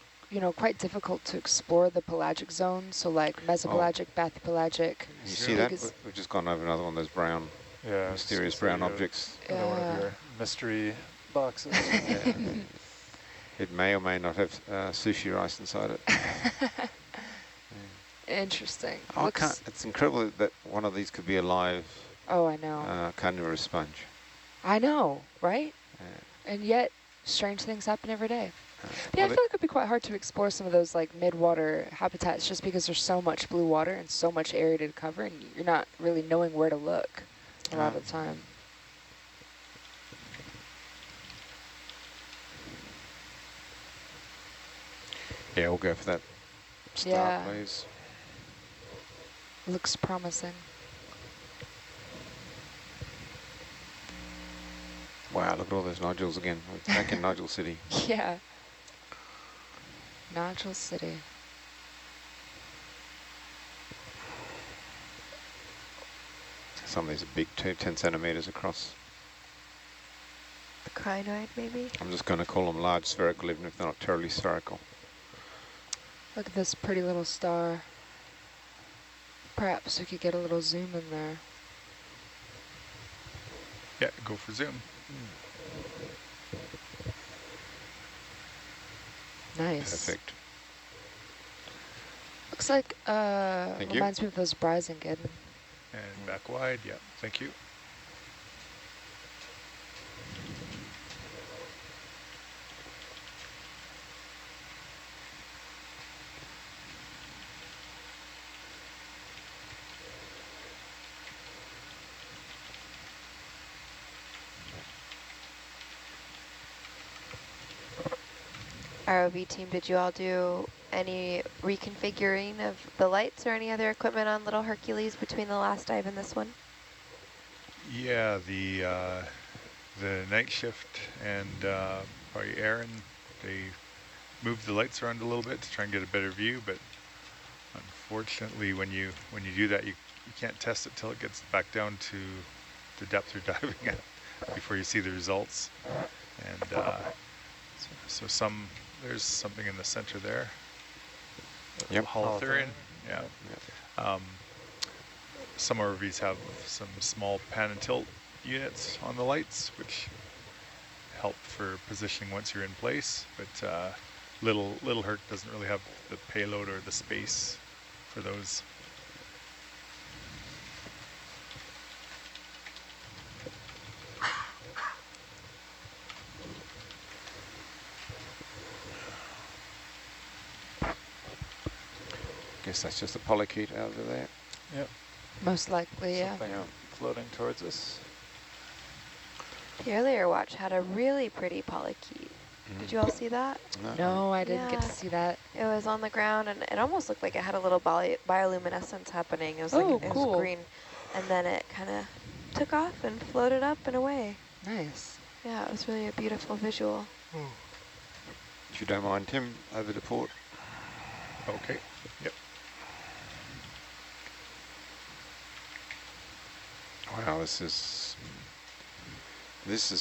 quite difficult to explore the pelagic zone. So like mesopelagic, bathypelagic. You see that? Because- We've just gone over another one of those brown, Yeah. mysterious so brown you- objects. Another one Yeah. of your mystery boxes. Yeah. It may or may not have sushi rice inside it. Interesting. It's incredible that one of these could be a live Oh, I know. carnivorous sponge. I know, right? Yeah. And yet, strange things happen every day. Yeah, I Well, feel like it'd be quite hard to explore some of those like mid-water habitats just because there's so much blue water and so much area to cover, and you're not really knowing where to look a lot of the time. Yeah, we'll go for that star, Yeah. please. Looks promising. Wow, look at all those nodules again. We're back in Nodule City. Yeah. Nodule City. Some of these are big too, 10 centimeters across. The crinoid, maybe? I'm just going to call them large spherical, even if they're not terribly spherical. Look at this pretty little star. Perhaps we could get a little zoom in there. Yeah, go for zoom. Nice. Perfect. Looks like, Thank you. reminds me of those Brisingid. And back wide, yeah, thank you. ROV team, did you all do any reconfiguring of the lights or any other equipment on Little Hercules between the last dive and this one? Yeah, the night shift and probably Aaron, they moved the lights around a little bit to try and get a better view, but unfortunately when you do that, you can't test it till it gets back down to the depth you're diving at before you see the results. And so there's something in the center there. Yep. Holothurian, yeah. Some ROVs have some small pan and tilt units on the lights, which help for positioning once you're in place, but Little Herc doesn't really have the payload or the space for those. Guess that's just a polychaete over there. Yep. Most likely, yeah. Something floating towards us. The earlier watch had a really pretty polychaete. Did you all see that? No, I didn't get to Yeah. see that. It was on the ground, and it almost looked like it had a little bioluminescence happening. It was like it cool. was green, and then it kind of took off and floated up and away. Nice. Yeah, it was really a beautiful visual. If you don't mind, Tim, over to port. Okay, yep. Wow, this is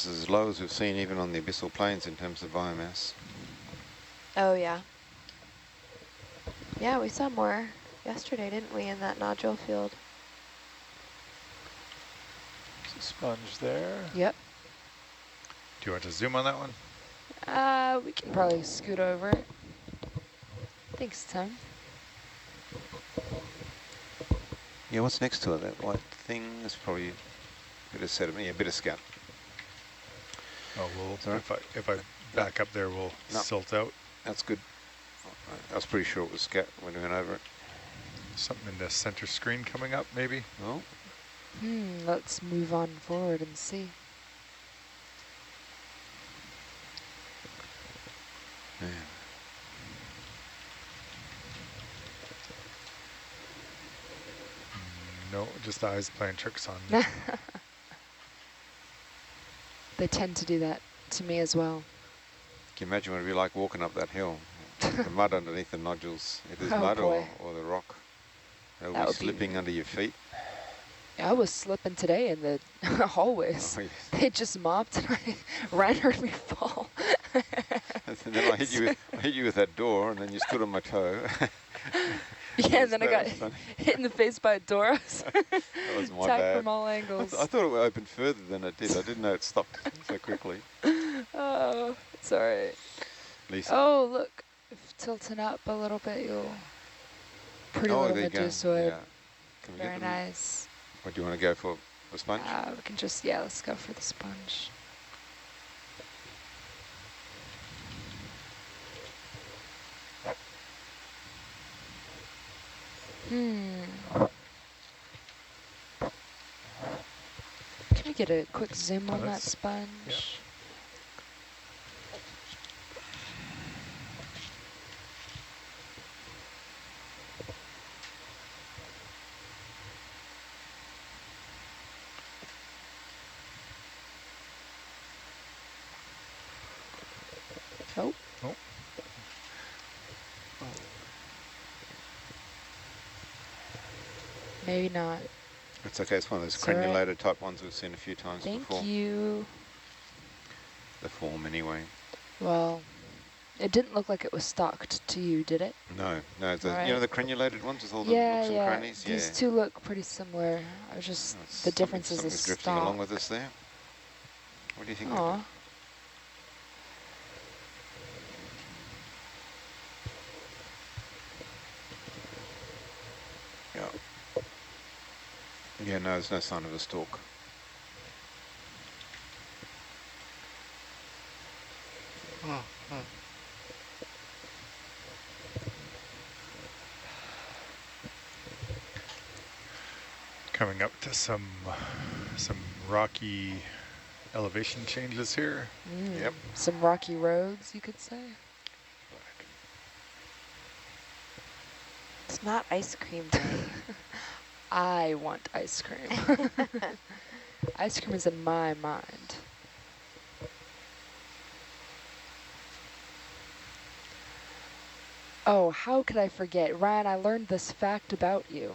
as low as we've seen even on the abyssal plains in terms of biomass. Oh yeah. Yeah, we saw more yesterday, didn't we, in that nodule field? There's a sponge there. Yep. Do you want to zoom on that one? We can probably scoot over it. Thanks, Tim. Yeah, what's next to it? That white thing is probably a bit of sediment, yeah, a bit of scat. Oh, well, Sorry? if I back up there, we'll silt out. That's good. I was pretty sure it was scat when we went over it. Something in the center screen coming up, maybe? Oh, Let's move on forward and see. man. No, just eyes playing tricks on me. They tend to do that to me as well. Can you imagine what it'd be like walking up that hill? The mud underneath the nodules. It is Oh, mud boy. or the rock. They'll That be would be- slipping under your feet. I was slipping today in the hallways. Oh, yes. They just mopped and Ryan heard me fall. And then I hit you with that door, and then you stood on my toe. Yeah, and then I That got was funny. hit in the face by a door. That was my Attacked bad. from all I angles. thought it would open further than it did. I didn't know it stopped so quickly. Oh, it's all right. Lisa. Oh, look. If tilting up a little bit, you'll... Pretty little there you go. medusoid. Yeah. Can we Very get them? nice. What, do you want to go for a sponge? We can just, yeah, let's go for the sponge. Can we get a quick zoom on that Let's- sponge? Yep. Oh, Oh, maybe not. It's okay. It's one of those It's all right. crenulated type ones we've seen a few times Thank before. you. The form anyway. Well, It didn't look like it was stalked to you, did it? No, no. You know Right. the crenulated ones with all the Yeah, nooks and yeah. crannies? These Yeah. two look pretty similar. I was just, the difference is the Something's drifting along stalk. with us there. What do you think? Aw. Yeah. Yeah, no, there's no sign of a stalk. Coming up to some rocky elevation changes here. Yep. Some rocky roads, you could say. It's not ice cream day. I want ice cream. Ice cream is in my mind. Oh, how could I forget? Ryan, I learned this fact about you.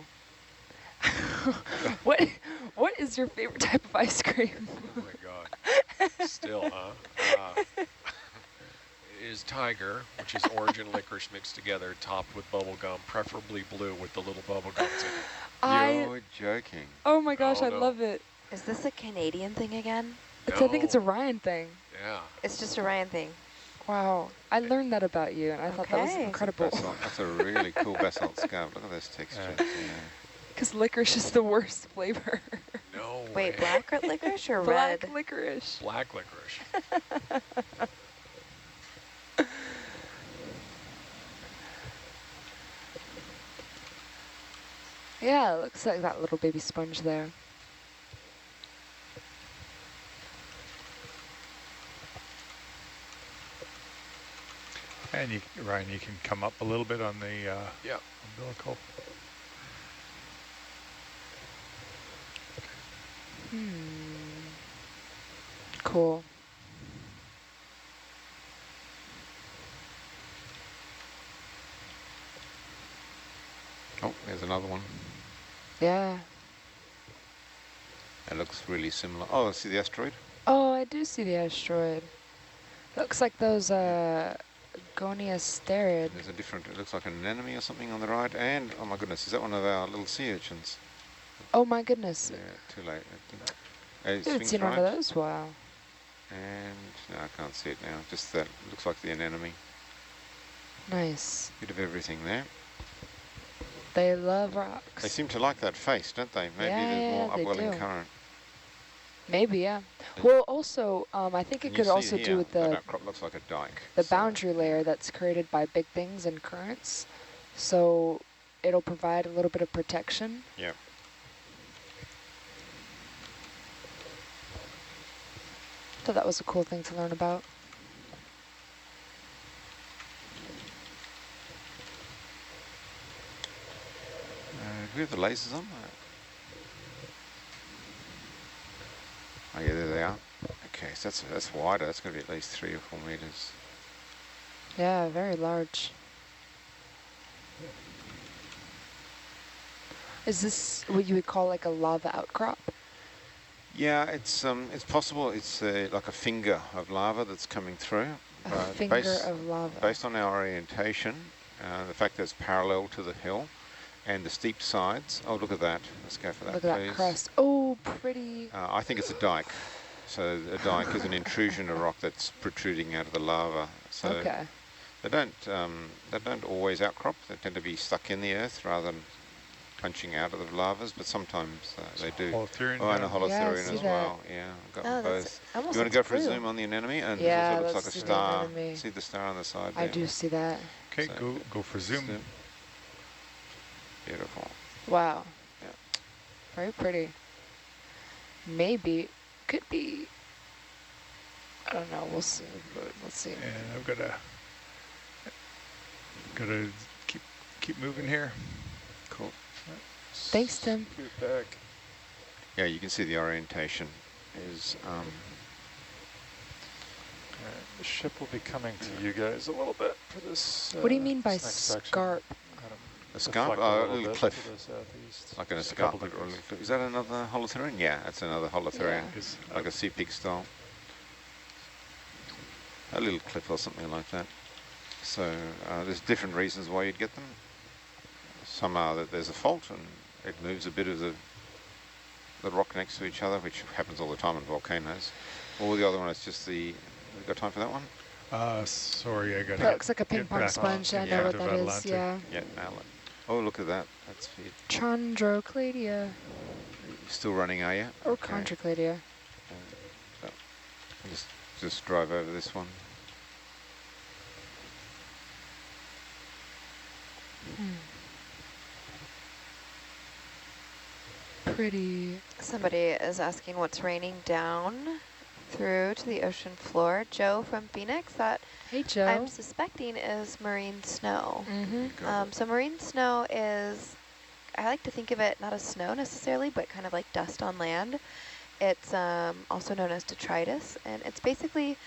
What is your favorite type of ice cream? Oh my God. Still, huh? It is tiger, which is orange and licorice mixed together, topped with bubble gum, preferably blue with the little bubble gums in it. You're joking. Oh my gosh, Oh, I no. love it. Is this a Canadian thing again? I think it's a No. Ryan thing. Yeah. It's just a Ryan thing. Wow, I learned that about you, and I thought that was Okay. incredible. Basalt. That's a really cool basalt scarp. Look at this texture. Yeah. Because licorice is the worst flavor. No Wait, way. black licorice or Black red? licorice. Black licorice. Yeah, it looks like that little baby sponge there. And you, Ryan, you can come up a little bit on the Yeah. umbilical. Cool. Oh, there's another one. Yeah. It looks really similar. Oh, see the asteroid? Oh, I do see the asteroid. Looks like those Goniasterid. There's a different, it looks like an anemone or something on the right. And, oh my goodness, is that one of our little sea urchins? Oh my goodness. Yeah, too late. I haven't seen one of those. Wow. And, no, I can't see it now. Just that, looks like the anemone. Nice. Bit of everything there. They love rocks. They seem to like that face, don't they? Maybe there's more they upwelling do. current. Maybe, yeah. Well, also, I think it And you could see also here, do with that the outcrop looks like a dike. the So, boundary layer that's created by big things and currents. So it'll provide a little bit of protection. yeah. So that was a cool thing to learn about. Do we have the lasers on? Oh yeah, there they are. Okay, so that's wider. That's going to be at least 3 or 4 meters. Yeah, very large. Is this what you would call like a lava outcrop? Yeah, it's possible. It's like a finger of lava that's coming through. A finger of lava. Based on our orientation, the fact that it's parallel to the hill, and the steep sides. Oh, look at that. Let's go for that, Look at please. that crust. Oh, pretty. I think it's a dike. So a dike is an intrusion of rock that's protruding out of the lava. So Okay. they don't always outcrop. They tend to be stuck in the earth rather than punching out of the lavas, but sometimes they do. Holothurian Oh, and a down. Yeah, I Holothurian see as that. well. Yeah, I've got Oh, that's both. almost You want to go for a blue. zoom on the anemone? And Yeah, it also looks let's like a see the star. anemone. See the star on the side I there? do see that. Okay, So go for zoom. Beautiful. Wow. Yeah. Very pretty. Maybe, could be. I don't know. We'll see. But let's see. And I've gotta keep moving here. Cool. Thanks, Tim. Scoot back. Yeah, you can see the orientation is All right, the ship will be coming to you guys a little bit for this. What do you mean by this next section. scarp? Kind of a scarp, deflect a little little bit cliff, to the southeast. like an Just a couple escarpment. Or a degrees. little cliff. Is that another Holothurian? Yeah, that's another Holothurian, Yeah. Is like a sea pig style. A little cliff or something like that. So there's different reasons why you'd get them. Some are that there's a fault and it moves a bit of the rock next to each other, which happens all the time in volcanoes. Or the other one is just the... Have you got time for that one? Sorry, I got That looks like a ping pong back sponge. I yeah. know what that is, Atlantic. yeah. Yeah, nail it. Oh, look at that. That's it. Chondrocladia. You're still running, are you? Or Okay. Chondrocladia. So just drive over this one. Pretty. Somebody is asking what's raining down through to the ocean floor. Joe from Phoenix, that Hey, Joe. I'm suspecting is marine snow. Mm-hmm. So marine snow is, I like to think of it not as snow necessarily, but kind of like dust on land. It's also known as detritus, and it's basically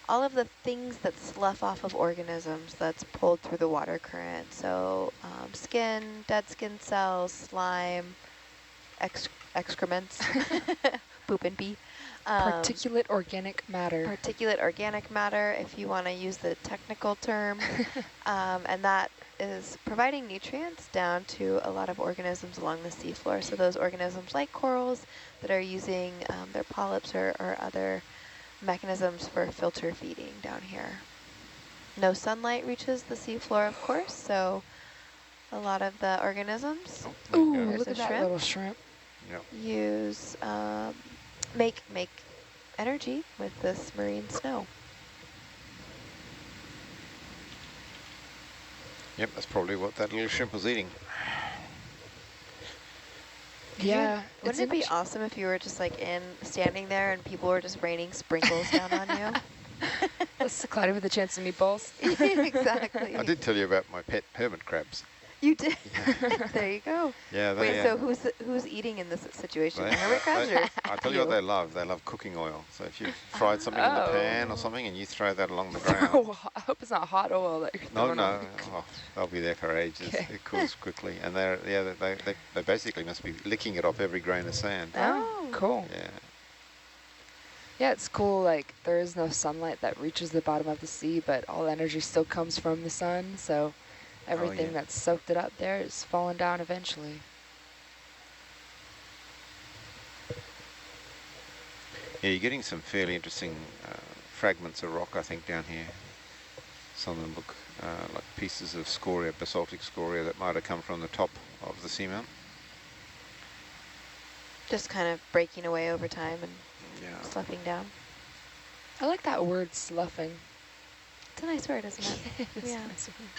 all of the things that slough off of organisms that's pulled through the water current. So skin, dead skin cells, slime, excrements, poop and pee. Particulate organic matter. Particulate organic matter, if you want to use the technical term. And that is providing nutrients down to a lot of organisms along the seafloor. So those organisms like corals that are using their polyps or other mechanisms for filter feeding down here. No sunlight reaches the seafloor, of course, so a lot of the organisms, Ooh, There's look a at that shrimp. little shrimp. Yep. use, make energy with this marine snow. Yep, that's probably what that little shrimp was eating. Yeah. Wouldn't it be awesome if you were just like standing there and people were just raining sprinkles down on you? That's cloudy with a chance of meatballs. Exactly. I did tell you about my pet hermit crabs. You did. There you go. Yeah, Wait, so who's eating in this situation? The hermit crabs or I tell you what they love. They love cooking oil. So if you've fried something in the pan or something and you throw that along the ground. Oh, I hope it's not hot oil that you're throwing on. Oh, they'll be there for ages. Okay. It cools quickly. And they basically must be licking it off every grain of sand. Oh, cool. Yeah. Yeah, it's cool, like, there is no sunlight that reaches the bottom of the sea, but all energy still comes from the sun, so everything that's soaked it up there is falling down eventually. Yeah, you're getting some fairly interesting fragments of rock, I think, down here. Some of them look like pieces of scoria, basaltic scoria that might have come from the top of the seamount. just kind of breaking away over time and Yeah. sloughing down? I like that word, sloughing. It's a nice word, isn't it? It's Yeah. a nice word.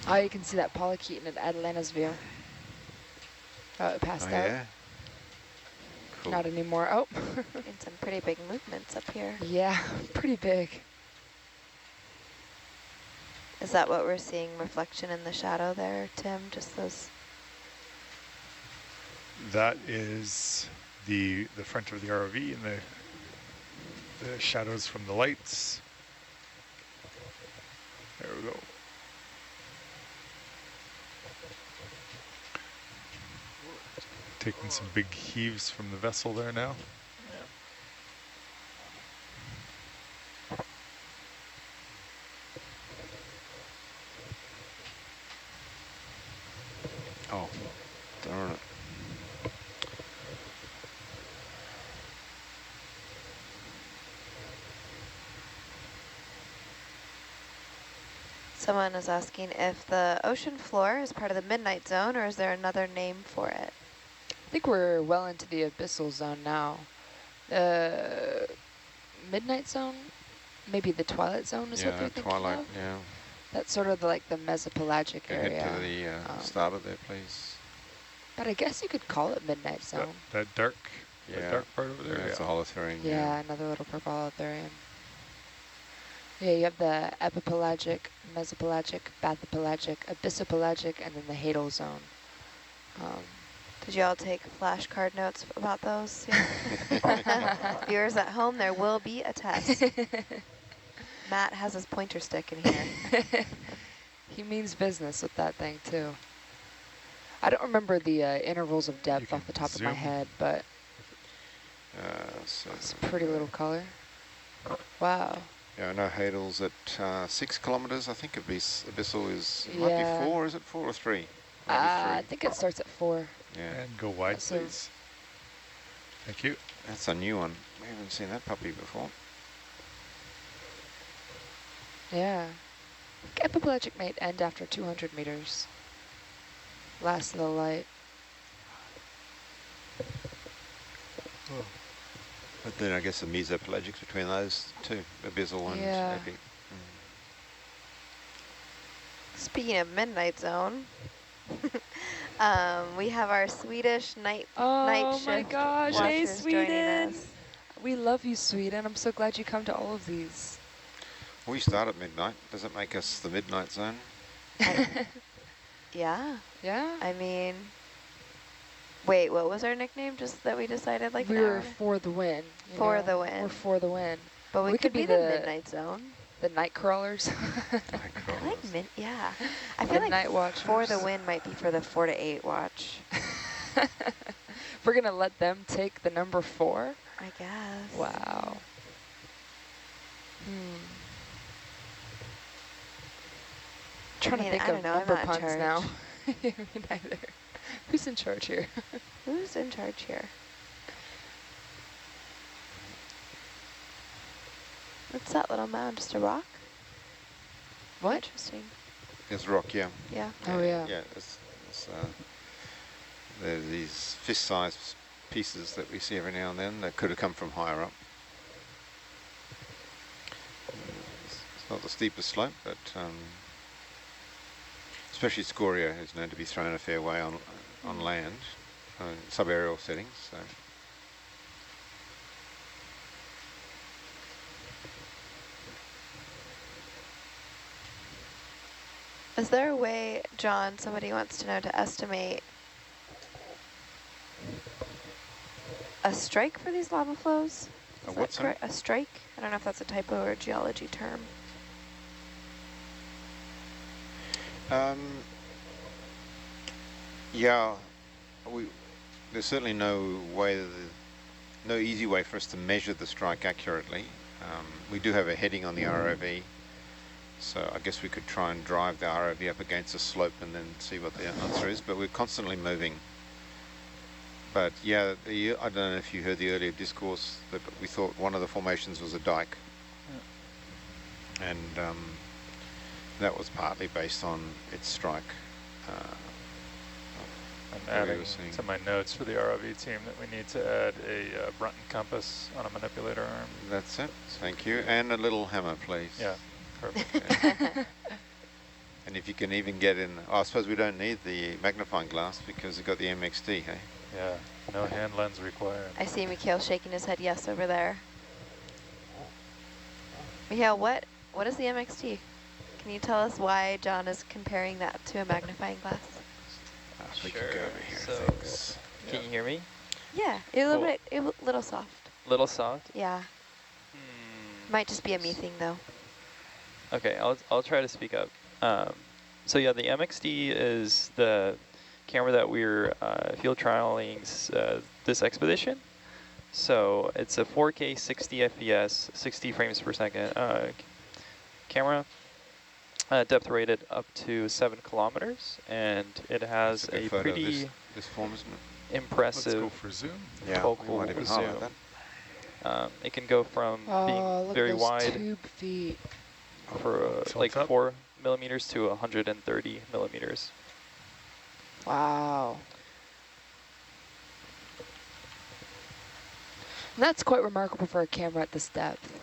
Oh, you can see that polychaeton at Atlanta's view. Oh, it passed out. Yeah? Cool. Not anymore. Oh. And some pretty big movements up here. Yeah, pretty big. Is that what we're seeing reflection in the shadow there, Tim? Just those? That is the front of the ROV and the shadows from the lights. There we go. Taking some big heaves from the vessel there now. Oh, darn it. Someone is asking if the ocean floor is part of the midnight zone, or is there another name for it? I think we're well into the abyssal zone now. The midnight zone, maybe the twilight zone is what Yeah, they're thinking twilight, of. yeah. That's sort of like the mesopelagic area. Head to the starboard there, please. But I guess you could call it midnight zone. That dark, Yeah. that dark part over there. Yeah, it's a Holothurian. Yeah, another little purple Holothurian. Yeah, you have the epipelagic, mesopelagic, bathypelagic, abyssopelagic, and then the hadal zone. Did you all take flashcard notes about those? Yeah. Viewers at home, there will be a test. Matt has his pointer stick in here. He means business with that thing too. I don't remember the intervals of depth off the top of my head, but So it's a pretty little color. Wow. yeah, I know Hadel's at 6 kilometers. I think Abyssal is, it might be 4, is it 4 or 3? Maybe 3. I think it starts at 4. Yeah. And go wide, So- please. Thank you. That's a new one. We haven't seen that puppy before. Yeah. Epipelagic mate end after 200 meters. Last of the light. But then I guess the mesopelagics between those two, Abyssal and Yeah. Epi. Speaking of midnight zone, we have our Swedish night Oh my shift gosh, hey watchers joining Sweden! us. We love you, Sweden. I'm so glad you come to all of these. We start at midnight. Does it make us the midnight zone? Yeah, Yeah? I mean, wait, what was our nickname? Just that we decided like we an hour were and a- for the win. you For know? the win. We're for the win. But we could be the midnight zone. The night crawlers. I like yeah. I The feel like night for the watchers. win might be for the 4 to 8 watch. We're going to let them take the number 4? I guess. Wow. Trying to think I of don't know, I'm number not in puns charge. now. Me neither. Who's in charge here? Who's in charge here? What's that little mound? Just a rock? What? Interesting. It's rock, yeah. Yeah. Oh, yeah. Yeah, there's these fist-sized pieces that we see every now and then that could have come from higher up. It's not the steepest slope, but especially scoria is known to be thrown a fair way on land, subaerial settings. So. Is there a way, John, somebody wants to know, to estimate a strike for these lava flows? A Is what, that sorry? correct? A strike? I don't know if that's a typo or a geology term. Yeah, there's certainly no easy way for us to measure the strike accurately. We do have a heading on the ROV, so I guess we could try and drive the ROV up against a slope and then see what the answer is, but we're constantly moving. But yeah, I don't know if you heard the earlier discourse, that we thought one of the formations was a dike. Yeah. And that was partly based on its strike. I'm adding to my notes for the ROV team that we need to add a Brunton compass on a manipulator arm. That's it. Thank you. And a little hammer, please. Yeah, perfect. And if you can even get in, I suppose we don't need the magnifying glass because we've got the MXD, hey? Yeah, no hand lens required. I see Mikhail shaking his head yes over there. Mikhail, what is the MXT? Can you tell us why John is comparing that to a magnifying glass? We can go over here, So, thanks. can you hear me? Yeah, a little soft. Little soft? Yeah, Hmm. might just be a me thing though. Okay, I'll try to speak up. So yeah, the MXD is the camera that we're field trialing this expedition. So it's a 4K 60 FPS, 60 frames per second camera, depth rated up to 7 kilometers, and it has a pretty this form, isn't it? impressive Let's go for zoom. Yeah, focal we might even zoom. highlight that. It can go from being look very at those wide tube feet. for Tilt like up. 4 millimeters to 130 millimeters. Wow. And that's quite remarkable for a camera at this depth.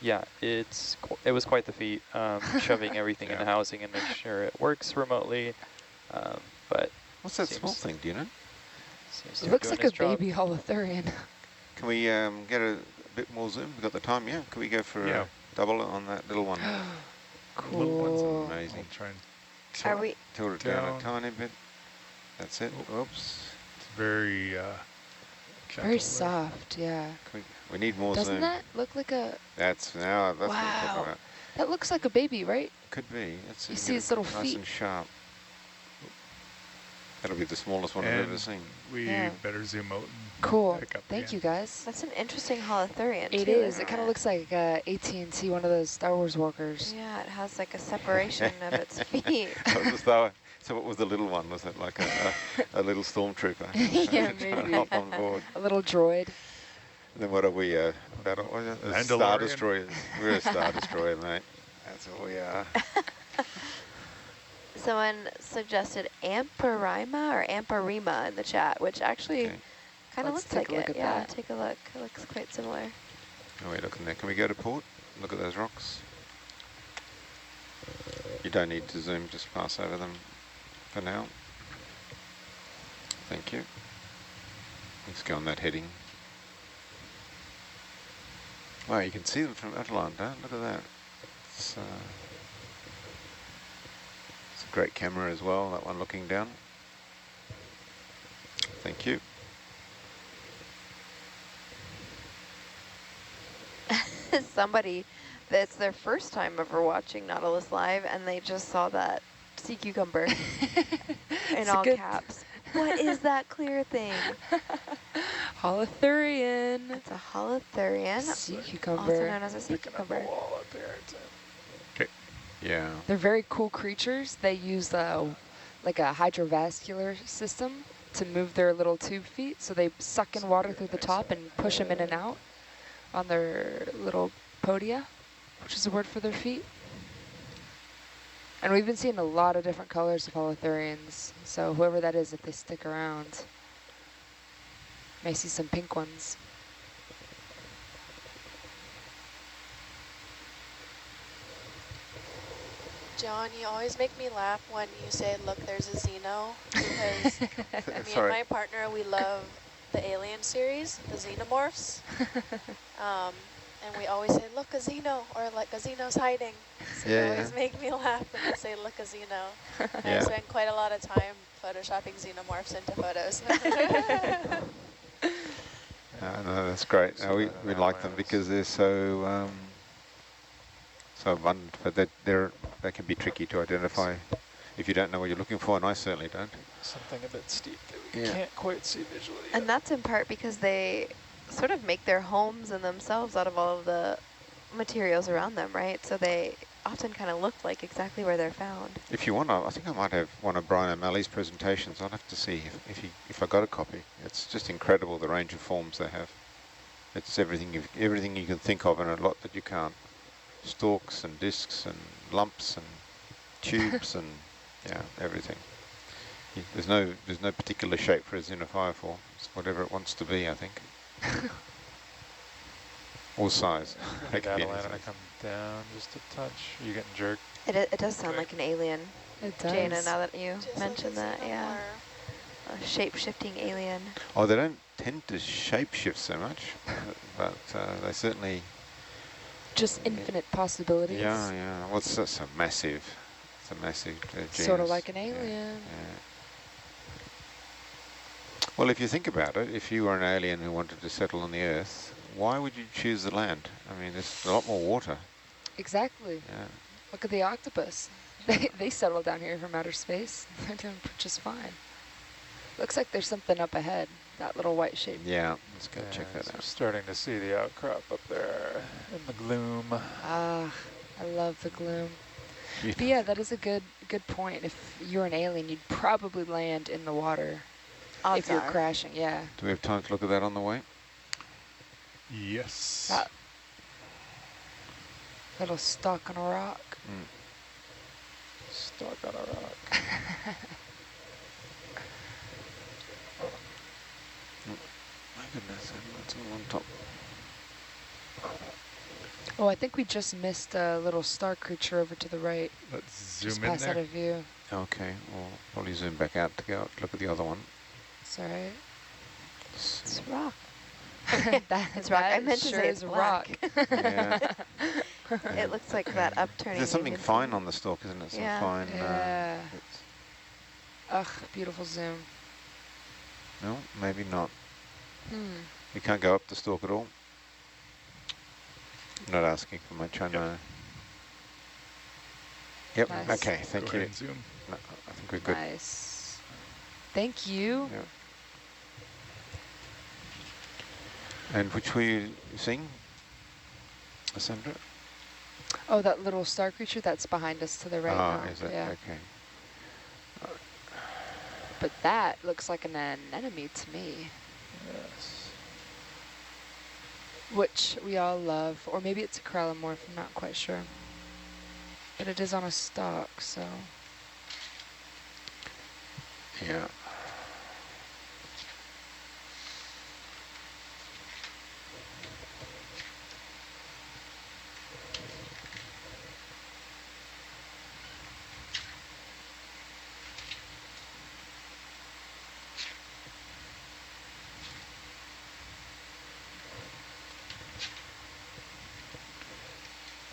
Yeah, it was quite the feat, shoving everything in Yeah. housing and making sure it works remotely. But What's that seems- small thing, do you know? seems to It be looks doing like a its job. baby Holothurian. Can we get a bit more zoom? We've got the time, yeah? Can we go for Yeah. a double on that little one? Cool. Amazing. I'll try and Are we? Tilt it down a Down. tiny bit. That's it. Oops. It's very gentle Very there. soft, yeah. We need more Doesn't zoom. that look like a... That's what I'm talking Wow. about. That looks like a baby, right? Could be. Let's You get see it its little nice feet. and sharp. That'll be the smallest one I've And ever seen. we Yeah. better zoom out and Cool. back up Thank again. you, guys. That's an interesting Holothurian, It too, is. isn't It kind of looks like AT&T, one of those Star Wars walkers. Yeah, it has like a separation of its feet. So what was the little one? Was it like a little stormtrooper? Yeah, Trying to maybe. hop on board. A little droid. And then what are we? Battle? What is it? Star Mandalorian. Destroyers. We're a Star Destroyer, mate. That's all we are. Someone suggested Amparima or Amparima in the chat, which actually Okay. kind of Let's looks take like a look it. at Yeah, that. take a look. It looks quite similar. Oh, wait, look in there. Can we go to port? Look at those rocks. You don't need to zoom, just pass over them for now. Thank you. Let's go on that heading. Wow, you can see them from Atalanta. Look at that. It's a great camera as well, that one looking down. Thank you. Somebody, that's their first time ever watching Nautilus Live, and they just saw that sea cucumber in It's all good. caps. What is that clear thing? Holothurian. It's a Holothurian, Sea also cucumber. known as a sea Picking up a cucumber. wall up here. Okay. Yeah. They're very cool creatures. They use like a hydrovascular system to move their little tube feet. So they suck in water through the top and push them in and out on their little podia, which is a word for their feet. And we've been seeing a lot of different colors of Holothurians. So whoever that is, if they stick around, may see some pink ones. John, you always make me laugh when you say, look, there's a Xeno, because me and Sorry. my partner, we love the Alien series, the Xenomorphs. And we always say, look, a Xeno, or like a Xeno's hiding. So you Yeah, always yeah. make me laugh when you say, look, a Xeno. And I Yeah. spend quite a lot of time photoshopping Xenomorphs into photos. No, that's great. So No, we that like them outlands. because they're so abundant, but they can be tricky to identify if you don't know what you're looking for, and I certainly don't. Something a bit steep that we Yeah. can't quite see visually yet. And that's in part because they sort of make their homes and themselves out of all of the materials around them, right? So they often kind of look like exactly where they're found. If you want, I think I might have one of Brian O'Malley's presentations. I'll have to see if I got a copy. It's just incredible the range of forms they have. It's everything you can think of and a lot that you can't. Stalks and discs and lumps and tubes and yeah, everything. There's no particular shape for a xenophyrophore. It's whatever it wants to be, I think. Or size. Hey, It could be any Atalanta, size. come down just a touch. You getting jerked? It does sound Okay. like an alien, It does. Jana, now that you Just mentioned like that, a yeah. Xenomorph. A shape-shifting alien. Oh, they don't tend to shapeshift so much, but they certainly. Just infinite possibilities. Yeah. Well, it's a massive. It's a massive genus. Sort of like an Yeah, alien. yeah. Well, if you think about it, if you were an alien who wanted to settle on the Earth, why would you choose the land? I mean, there's a lot more water. Exactly. Yeah. Look at the octopus. They settle down here from outer space. They're doing just fine. Looks like there's something up ahead. That little white shape. Yeah. Let's go check Yeah, that so out. starting to see the outcrop up there in the gloom. Ah, I love the gloom. You- But yeah, that is a good point. If you're an alien, you'd probably land in the water Odds if you're are. crashing. Yeah. Do we have time to look at that on the way? Yes. That little stalk on a rock. Stuck on a rock. My goodness, that's all on top. Oh, I think we just missed a little star creature over to the right. Let's Just zoom in pass out there. of view. Okay, we'll probably zoom back out to go look at the other one. It's all right. It's rock. that, It's rock. I that meant to sure say is it's a rock. Yeah. It looks like that upturning. There's something you can fine see. on the stalk, isn't it? Some Yeah. fine. Yeah. Ugh, beautiful zoom. No, maybe not. Hmm. You can't go up the stalk at all. I'm not asking for much, I know. Yep, Nice. okay, thank Go you. ahead and zoom. No, I think we're good. Nice. Thank you. Yeah. And which were you seeing, Sandra? Oh, that little star creature that's behind us to the right now. Is it? Yeah. Okay. But that looks like an anemone to me, Yes. which we all love. Or maybe it's a corallimorph, I'm not quite sure. But it is on a stalk, so. Yeah.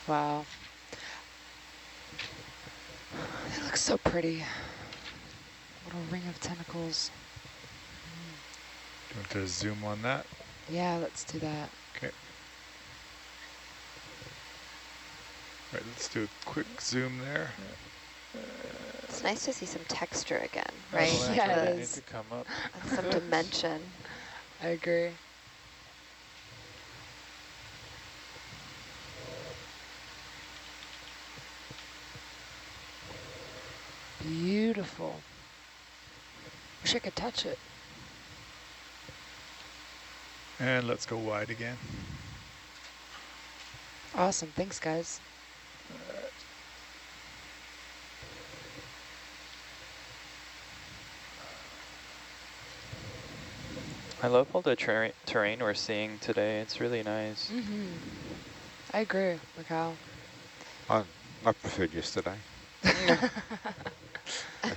Wow. It looks so pretty. Little ring of tentacles. Do you want to zoom on that? Yeah, let's do that. Okay. Right, let's do a quick zoom there. It's nice to see some texture again, Oh, right? actually, Yeah, it I need is. to come up. And some dimension. I agree. Beautiful. Wish I could touch it. And let's go wide again. Awesome. Thanks, guys. I love all the terrain we're seeing today. It's really nice. Mm-hmm. I agree, Mikhail. I preferred yesterday.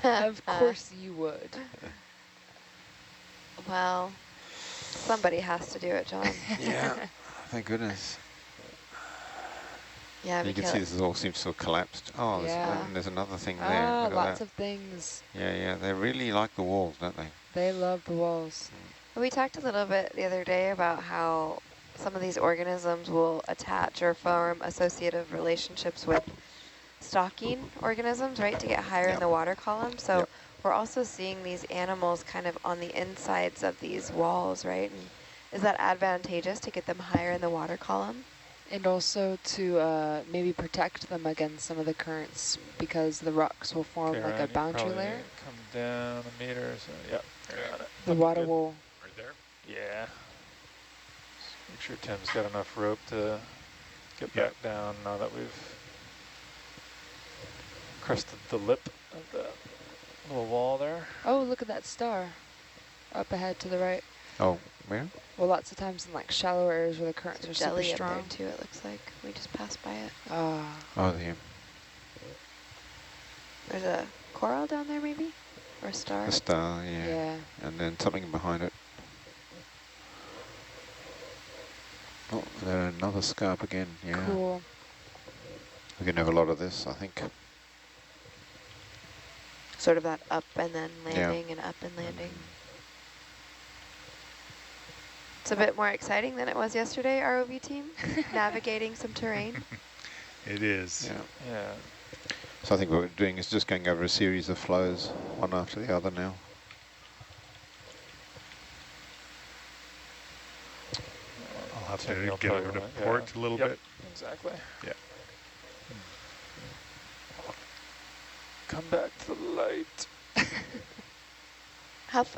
Of course you would. Well, somebody has to do it, John. Yeah, thank goodness. Yeah, You can see this all seems to have collapsed. Oh, Yeah. there's another thing there. Ah, Look at lots that. of things. Yeah, they really like the walls, don't they? They love the walls. We talked a little bit the other day about how some of these organisms will attach or form associative relationships with stalking organisms, right, to get higher in the water column. So we're also seeing these animals kind of on the insides of these walls, right? And is that advantageous to get them higher in the water column? And also to maybe protect them against some of the currents because the rocks will form Okay, like Ryan, a you boundary probably layer. come down a meter or so. Yep, got it. The Looking water good. will. Right there? Yeah. Just make sure Tim's got enough rope to get Yep. back down now that we've crested the lip of the little wall there. Oh, look at that star up ahead to the right. Oh, where? Well, lots of times in like shallower areas where the currents There's are a super jelly up there strong. too, it looks like. We just passed by it. Ah, Oh, there. There's a coral down there maybe? Or a star? A star, yeah. yeah. And then something behind it. Oh, there another scarp again, yeah. Cool. We're going to have a lot of this, I think. Sort of that up and then landing and up and landing. It's a bit more exciting than it was yesterday, ROV team, navigating some terrain. It is. Yeah. Yeah. So I think what we're doing is just going over a series of flows, one after the other now. I'll have Tim, to you'll get over probably to want- port a little Yep, bit. exactly. Yeah. Come back to the light.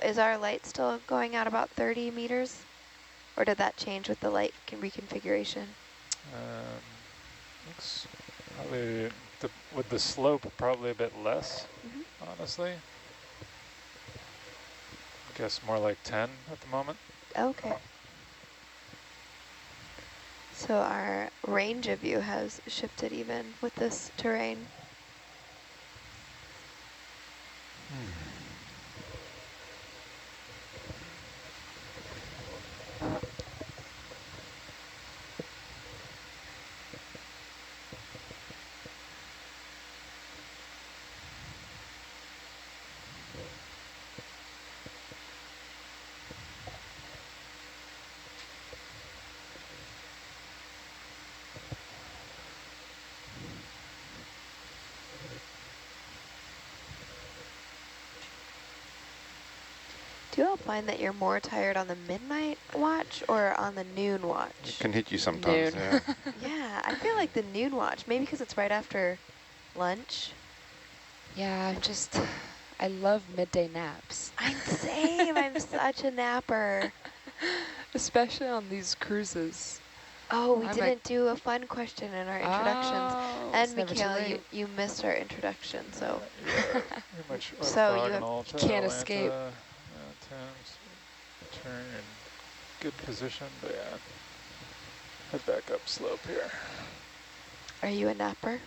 Is our light still going out about 30 meters? Or did that change with the light reconfiguration? Looks probably, with the slope, probably a bit less, Mm-hmm. honestly. I guess more like 10 at the moment. Okay. So our range of view has shifted even with this terrain. Do you all find that you're more tired on the midnight watch or on the noon It watch? can hit you sometimes, Noon. yeah. Yeah, I feel like the noon watch, maybe because it's right after lunch. Yeah, I love midday naps. I'm same, I'm such a napper. Especially on these cruises. Oh, we I'm didn't do a fun question in our introductions. Oh, And it's never too Mikhail, late. you missed our introduction, so. Pretty much So you have- orthogonal to can't Atlanta, escape. Turn in good position, but yeah. Head back up slope here. Are you a napper?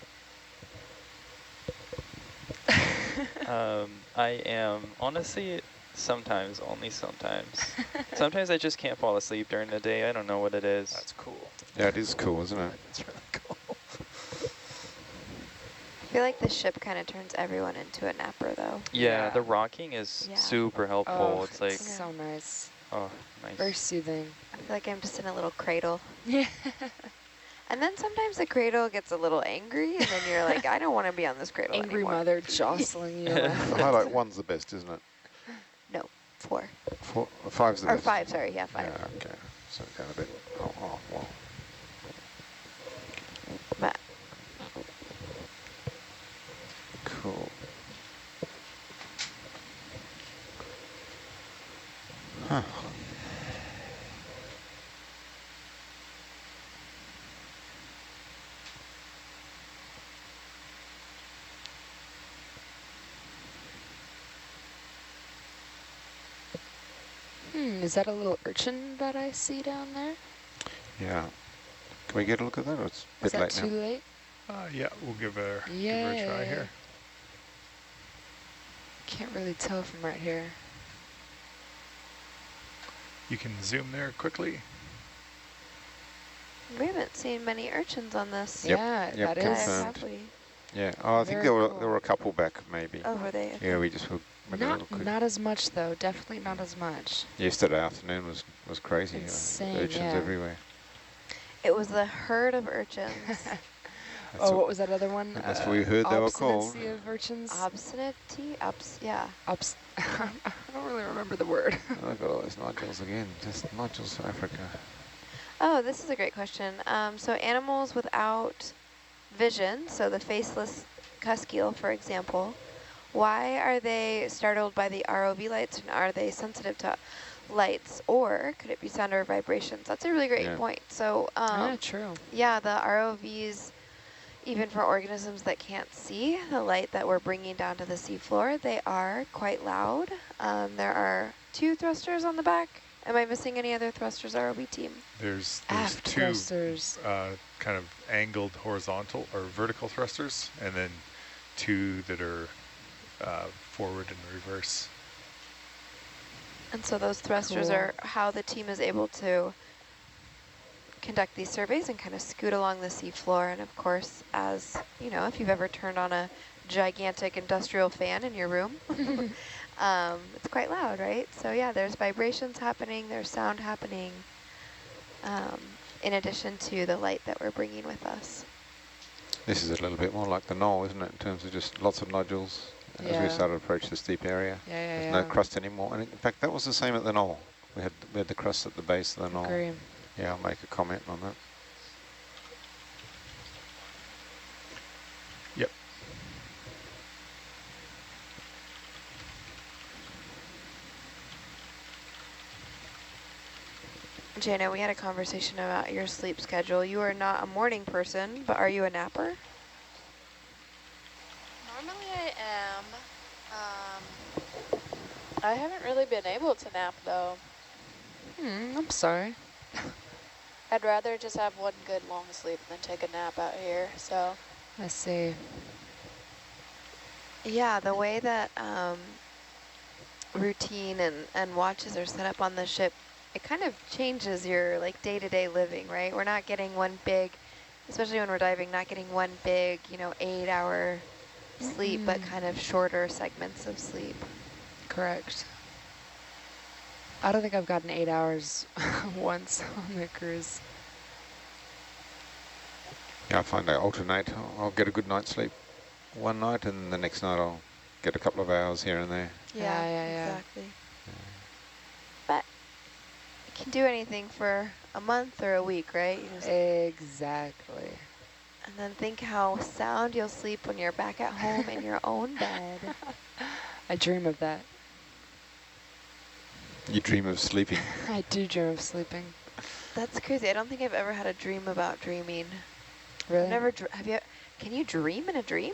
I am honestly sometimes, only sometimes. Sometimes I just can't fall asleep during the day. I don't know what it is. That's cool. Yeah, it is cool, isn't it? It's really cool. I feel like the ship kind of turns everyone into a napper, though. Yeah, Yeah. the rocking is Yeah. super helpful. Oh, it's like, so nice. oh, nice. Very soothing. I feel like I'm just in a little cradle. Yeah. And then sometimes the cradle gets a little angry, and then you're like, I don't want to be on this cradle Angry anymore. mother jostling you. The left. highlight one's the best, isn't it? No, 4. Five's the Or best. 5, sorry, yeah, 5. Yeah, okay. So down a bit. Oh, well. But Cool. Huh. Is that a little urchin that I see down there? Yeah. Can we get a look at that, or it's a Is bit that late too now? late? Yeah, we'll give her a try Yay. here. Can't really tell from right here. You can zoom there quickly. we haven't seen many urchins on this. Yep, Yeah, yep, that dive, is confirmed. have we? Yeah. Oh, I think Very there were cool. a couple back, maybe. Oh, were they? Okay. Yeah, we just went a little quick. not as much though. Definitely not as much. Yesterday afternoon was crazy. Insane, Urchins yeah. everywhere. It was the herd of urchins. That's What was that other one? that's what we heard they were called. Obstinacy of urchins. Obstinity? Yeah. I don't really remember the word. Oh, I've got all those nodules again. Just nodules for Africa. Oh, this is a great question. So animals without vision, so the faceless cusk eel, for example, why are they startled by the ROV lights, and are they sensitive to lights, or could it be sound or vibrations? That's a really great Yeah. point. So, True. yeah, the ROVs, even for organisms that can't see the light that we're bringing down to the seafloor, they are quite loud. There are 2 thrusters on the back. Am I missing any other thrusters, ROV team? There's Aft 2 thrusters. kind of angled horizontal or vertical thrusters, and then 2 that are forward and reverse. And so those thrusters Cool. are how the team is able to conduct these surveys and kind of scoot along the seafloor. And of course, as you know, if you've ever turned on a gigantic industrial fan in your room, it's quite loud, right? So yeah, there's vibrations happening, there's sound happening, in addition to the light that we're bringing with us. This is a little bit more like the knoll, isn't it, in terms of just lots of nodules as we Yeah. start to approach the steep area. Yeah, There's no crust anymore. And in fact, that was the same at the knoll. We had the crust at the base of the knoll. Agree. Yeah, I'll make a comment on that. Yep. Jana, we had a conversation about your sleep schedule. You are not a morning person, but are you a napper? Normally I am. I haven't really been able to nap though. I'm sorry. I'd rather just have one good long sleep than take a nap out here, so. I see. Yeah, the way that routine and watches are set up on the ship, it kind of changes your like day-to-day living, right? We're not getting one big, especially when we're diving, not getting one big, 8-hour sleep, but kind of shorter segments of sleep. Correct. I don't think I've gotten 8 hours once on the cruise. Yeah, I find I alternate. I'll get a good night's sleep one night, and the next night I'll get a couple of hours here and there. Yeah, Yeah. exactly. can do anything for a month or a week, right? You just, Exactly. and then think how sound you'll sleep when you're back at home in your own bed. I dream of that. You dream of sleeping. I do dream of sleeping. That's crazy. I don't think I've ever had a dream about dreaming. Really? I've never, have you, can you dream in a dream?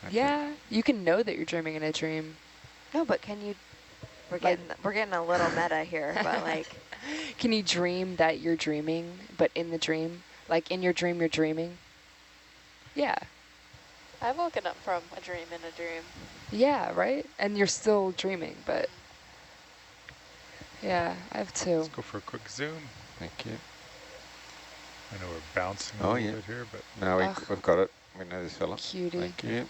Okay. Yeah, you can know that you're dreaming in a dream. No, but can you, we're getting a little meta here, but like. Can you dream that you're dreaming, but in the dream? Like in your dream, you're dreaming? Yeah. I've woken up from a dream in a dream. Yeah, right? And you're still dreaming, but yeah, I have two. Let's go for a quick zoom. Thank you. I know we're bouncing a Oh, little yeah. bit here, but No, we've got it. We know this fella. Cutie. Thank you.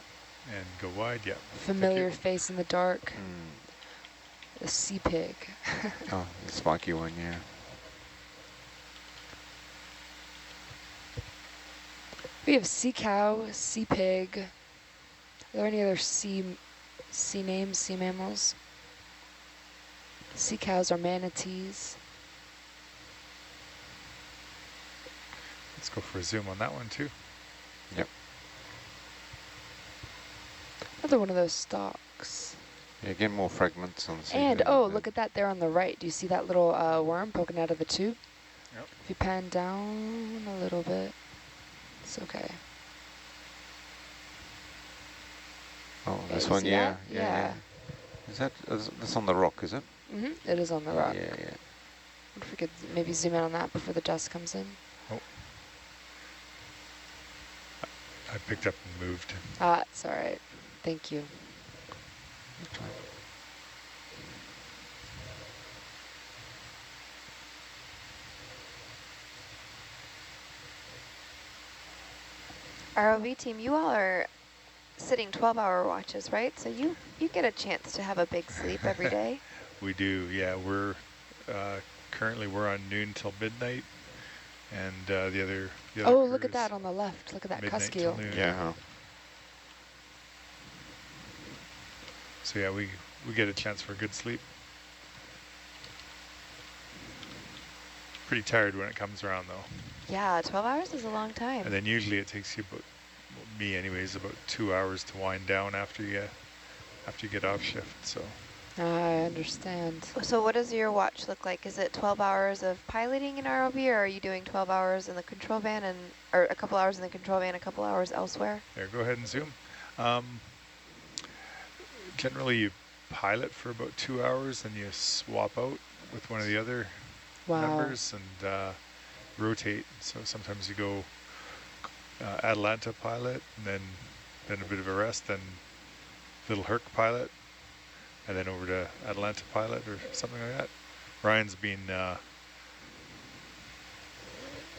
and go wide. Yeah. Familiar face in the dark. Mm. The sea pig. Oh, the spiky one, yeah. We have sea cow, sea pig. Are there any other sea names, sea mammals? Sea cows are manatees. Let's go for a zoom on that one too. Yep. Another one of those stalks. Yeah, again, more fragments on the sea. And, oh, look at that there on the right. Do you see that little worm poking out of the tube? Yep. If you pan down a little bit, it's okay. Oh, Yeah, this you one, see yeah, that? yeah, Yeah. Is that's on the rock, is it? Mm-hmm. It is on the rock. Yeah, yeah. Wonder if we could maybe zoom in on that before the dust comes in. Oh. I picked up and moved. Ah, it's all right. Thank you. ROV team, you all are sitting 12-hour watches, right? So you get a chance to have a big sleep every day. We do, yeah. We're currently we're on noon till midnight, and the other Oh, look at crew is that on the left. Look at that midnight till cuskeel. noon. Yeah. Huh. So yeah, we get a chance for a good sleep. Pretty tired when it comes around though. Yeah, 12 hours is a long time. And then usually it takes you about, well, me anyways, about 2 hours to wind down after you get off shift. So I understand. So what does your watch look like? Is it 12 hours of piloting in ROV, or are you doing 12 hours in the control van or a couple hours in the control van, a couple hours elsewhere? there, go ahead and zoom. Generally you pilot for about 2 hours, then you swap out with one of the other members and rotate. So sometimes you go Atalanta pilot, and then a bit of a rest, then little Herc pilot, and then over to Atalanta pilot or something like that. Ryan's been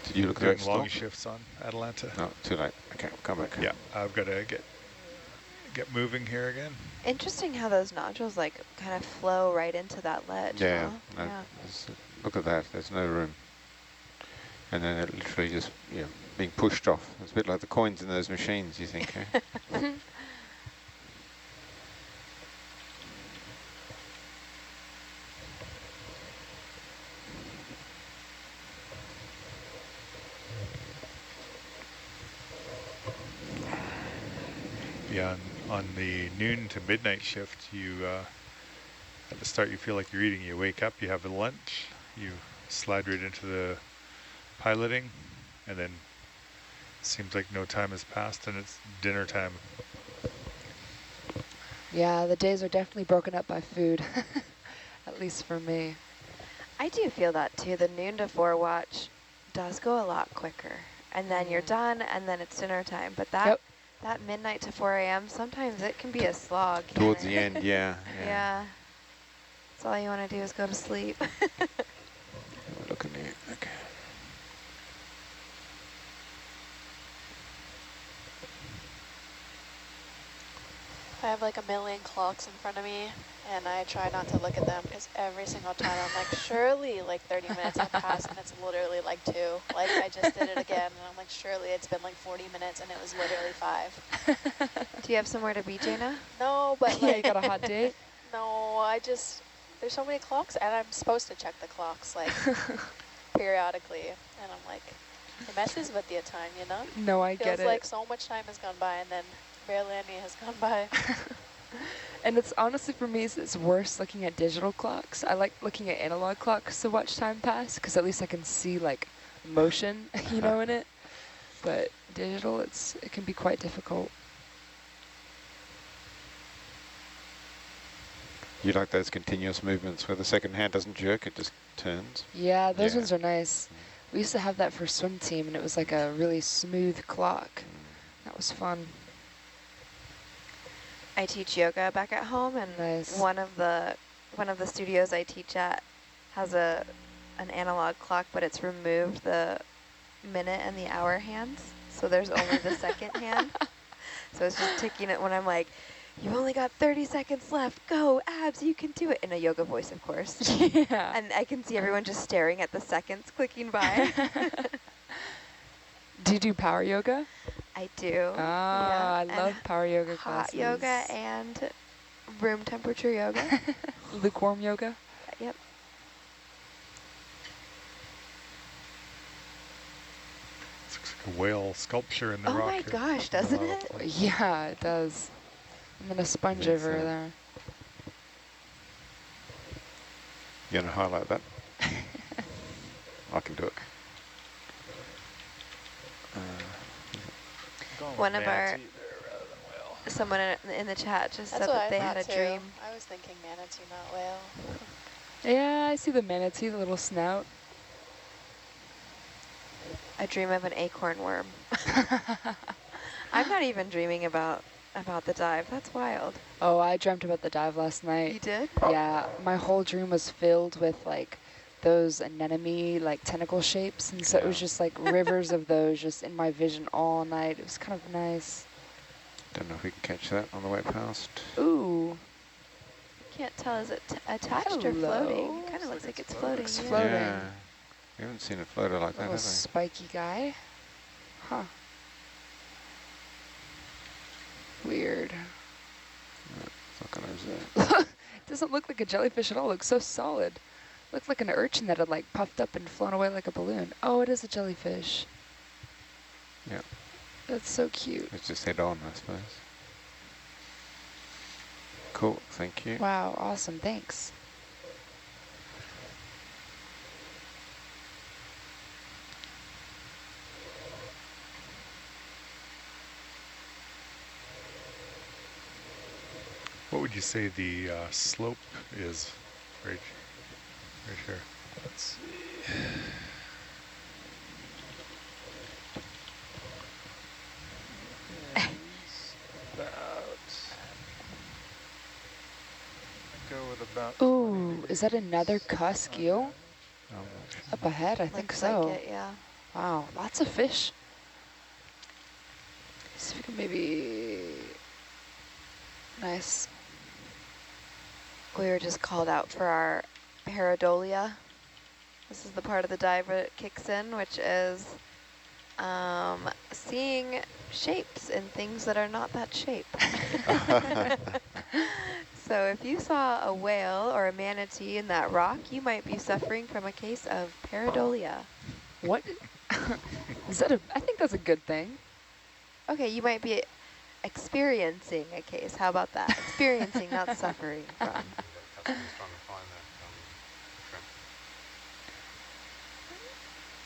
Did you look at doing that long still? shifts on Atalanta. No, too late. Okay, come back. Yeah, I've got to get moving here again. Interesting how those nodules like kind of flow right into that ledge. Yeah, huh? no, Yeah. look at that. There's no room. And then it literally just, being pushed off. It's a bit like the coins in those machines, you think, eh? Yeah, on the noon to midnight shift, you at the start you feel like you're eating. You wake up, you have a lunch, you slide right into the piloting, and then it seems like no time has passed and it's dinner time. Yeah, the days are definitely broken up by food, at least for me. I do feel that too. The noon to 4 watch does go a lot quicker. And then you're done, and then it's dinner time. But that midnight to 4 a.m., sometimes it can be a slog. Towards the end, yeah. Yeah. That's all you want to do is go to sleep. Looking here, okay. I have like a million clocks in front of me, and I try not to look at them because every single time I'm like, surely like 30 minutes have passed, and it's literally like 2. Like I just did it again, and I'm like, surely it's been like 40 minutes, and it was literally 5. Do you have somewhere to be, Jaina? No, but Yeah, you like, got a hot date? no, I just, there's so many clocks, and I'm supposed to check the clocks like periodically, and I'm like, it messes with your time, you know? No, I get Feels it. like so much time has gone by, and then barely any has gone by. And it's honestly, for me, it's worse looking at digital clocks. I like looking at analog clocks to watch time pass, because at least I can see like motion, you know, in it. But digital, it can be quite difficult. You like those continuous movements where the second hand doesn't jerk, it just turns? Yeah, those Yeah. ones are nice. We used to have that for swim team, and it was like a really smooth clock. That was fun. I teach yoga back at home, and Nice. one of the studios I teach at has an analog clock, but it's removed the minute and the hour hands, so there's only the second hand. So it's just ticking it when I'm like, "You only got 30 seconds left. Go, abs, you can do it," in a yoga voice, of course. Yeah. And I can see everyone just staring at the seconds clicking by. Do you do power yoga? I do. Ah, I and love power yoga hot classes. yoga and room temperature yoga. Lukewarm yoga? Yep. This looks like a whale sculpture in the Oh rock my here. gosh, doesn't it? Yeah, it does. And then a sponge Yes, over there. You want to highlight that? I can do it. One of our, someone in the chat just That's said what that I they thought had a too. dream. I was thinking manatee, not whale. Yeah, I see the manatee, the little snout. A dream of an acorn worm. I'm not even dreaming about the dive. That's wild. Oh, I dreamt about the dive last night. You did? Yeah, my whole dream was filled with like those anemone like tentacle shapes, and so it was just like rivers of those just in my vision all night. It was kind of nice. Don't know if we can catch that on the way past. Ooh. Can't tell, is it attached or floating? It kind of looks like it's floating. Looks yeah. floating. Yeah. We haven't seen a floater like that, Little have spiky guy. Huh. Weird. we? It's not gonna zoom. Doesn't look like a jellyfish at all. Looks so solid. Looked like an urchin that had like puffed up and flown away like a balloon. Oh, it is a jellyfish. Yeah. That's so cute. Let's just head on, I suppose. Cool, thank you. Wow, awesome. Thanks. What would you say the slope is right here? Let's see. Go with about. Ooh, is that another cusk eel? Up ahead, I think Looks so. like it, yeah. Wow, lots of fish. See if we can maybe... Nice. We were just called out for our pareidolia. This is the part of the dive where it kicks in, which is seeing shapes in things that are not that shape. So if you saw a whale or a manatee in that rock, you might be suffering from a case of pareidolia. What? Is that I think that's a good thing. Okay, you might be experiencing a case. How about that? Experiencing, not suffering from.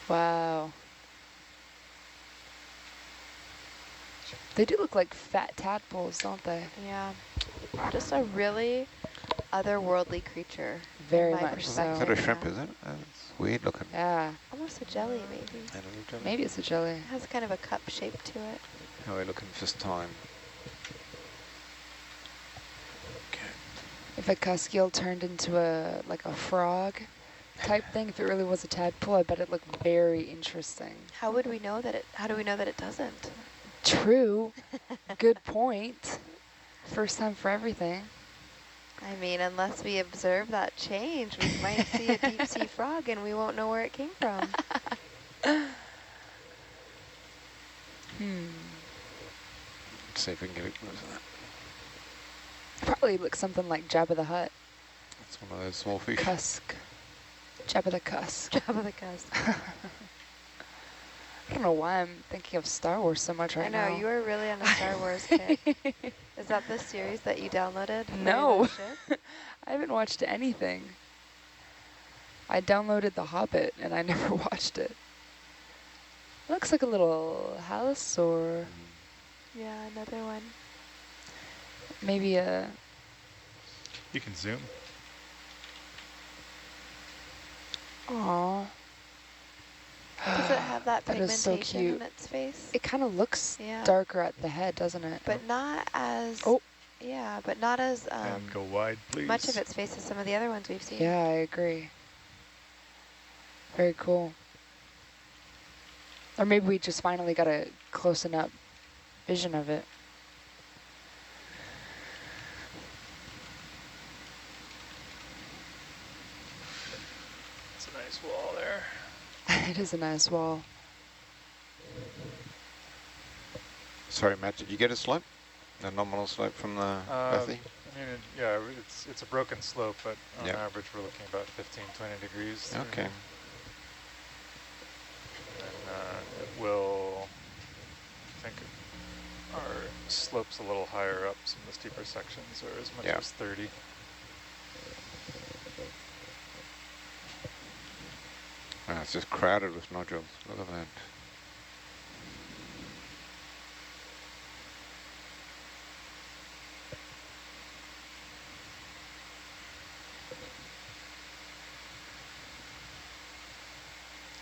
Wow. They do look like fat tadpoles, don't they? Yeah, just a really otherworldly creature. Very in my much so. Is that perspective, a shrimp, yeah. is it? It's weird looking. Yeah, Almost a jelly, maybe. maybe it's a jelly. It has kind of a cup shape to it. How are we looking for time? If a cusk eel turned into a like a frog type thing, if it really was a tadpole, I bet it looked very interesting. How would we know that it? How do we know that it doesn't? True. Good point. First time for everything. I mean, unless we observe that change, we might see a deep sea frog and we won't know where it came from. Let's see if we can get it. What is that? Probably looks something like Jabba the Hutt. It's one of those small fish. Cusk. Jabba the Cusk. Jabba the Cusk. I don't know why I'm thinking of Star Wars so much right now. I know, you were really on a Star Wars kick. Is that the series that you downloaded? No. I haven't watched anything. I downloaded The Hobbit and I never watched it. Looks like a little halosaur. Yeah, another one. Maybe a... You can zoom. Aww. Does it have that That is so pigmentation cute. in its face? It kind of looks Yeah. darker at the head, doesn't it? But not as... Oh. Yeah, but not as And go wide, please. much of its face as some of the other ones we've seen. Yeah, I agree. Very cool. Or maybe we just finally got a close enough vision of it. It's a nice wall there. It is a nice wall. Sorry, Matt, did you get a slope? A nominal slope from the Bathy? I mean, yeah, it's a broken slope, but on Yep. average we're looking about 15, 20 degrees. Okay. And it will, I think our slope's a little higher up, some of the steeper sections are as much Yeah. as 30. It's just crowded with nodules. Look at that.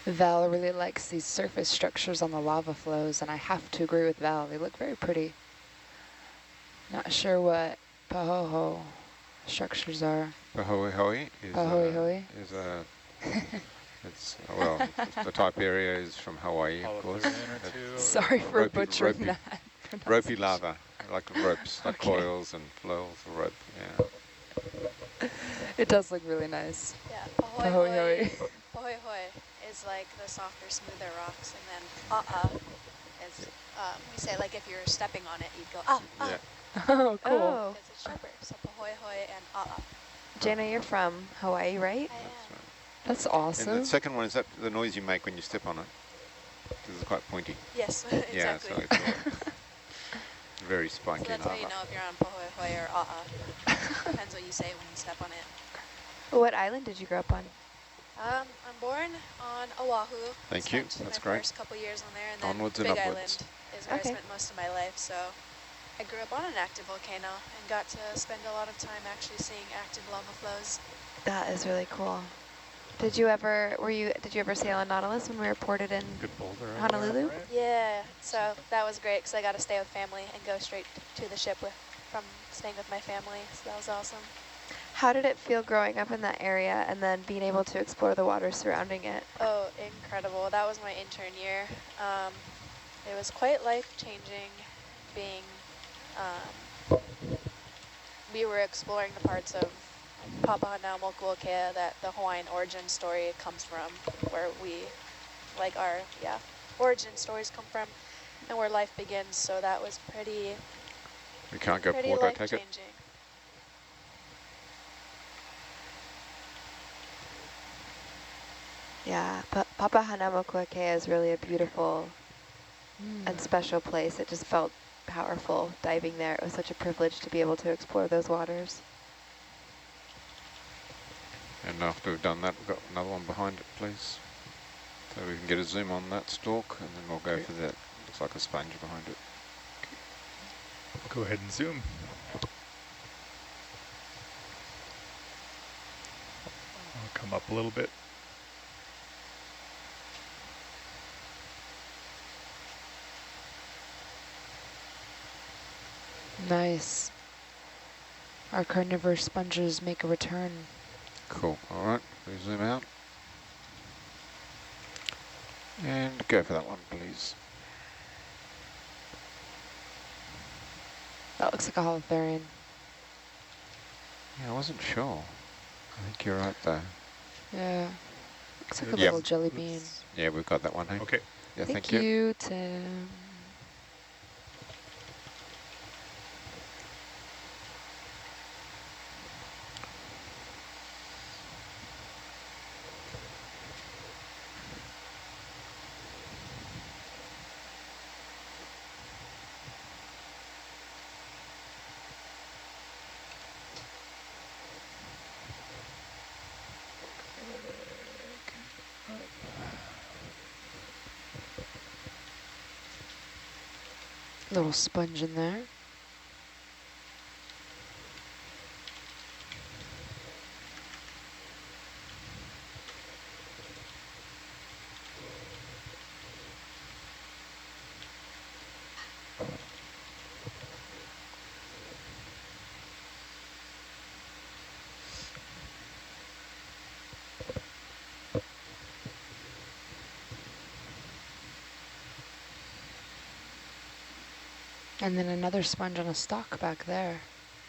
Val really likes these surface structures on the lava flows, and I have to agree with Val. They look very pretty. Not sure what Pahoehoe structures are. Pahoehoe is Pahoehoe? it's well, the type area is from Hawaii, of course. Holothurian or two. Sorry for Ropey- butchering ropey- that. Ropey pronunciation. lava, like ropes, like Okay. coils and flows of rope. Yeah. It does look really nice. Yeah, Pahoehoe. Pahoehoe is like the softer, smoother rocks, and then is, we say like if you're stepping on it, you'd go Yeah. Oh, cool. Oh, because it's sharper. So Pahoehoe and Jana, you're from Hawaii, right? I am. That's And awesome. the second one, is that the noise you make when you step on it? This is quite pointy. Yes, Yeah, exactly. so it's very So spiky that's how you lava. know if you're on Pahoehoe or Depends what you say when you step on it. What island did you grow up on? I'm born on Oahu. Thank you. Spent That's my great. first couple years on there, and then Onwards and Big upwards. Island is where Okay. I spent most of my life. So I grew up on an active volcano and got to spend a lot of time actually seeing active lava flows. That is really cool. Did you ever sail on Nautilus when we were ported in Good boulder. in Honolulu? there, right? Yeah, so that was great because I got to stay with family and go straight to the ship from staying with my family. So that was awesome. How did it feel growing up in that area and then being able to explore the waters surrounding it? Oh, incredible. That was my intern year. It was quite life-changing being, we were exploring the parts of Papahanaumokuakea that the Hawaiian origin story comes from, where our origin stories come from, and where life begins. So that was pretty We can't go port, I take it. life-changing. Yeah, Papahanaumokuakea is really a beautiful and special place. It just felt powerful diving there. It was such a privilege to be able to explore those waters. And after we've done that, we've got another one behind it, please. So we can get a zoom on that stalk, and then we'll go for that. Looks like a sponge behind it. Go ahead and zoom. I'll come up a little bit. Nice. Our carnivorous sponges make a return. Cool. All right, we zoom out. And go for that one, please. That looks like a Holothurian. Yeah, I wasn't sure. I think you're right there. Yeah. Looks like a Yep. little jelly bean. Yeah, we've got that one, hey? Okay. Yeah, Thank you, Tim. Little sponge in there. And then another sponge on a stalk back there.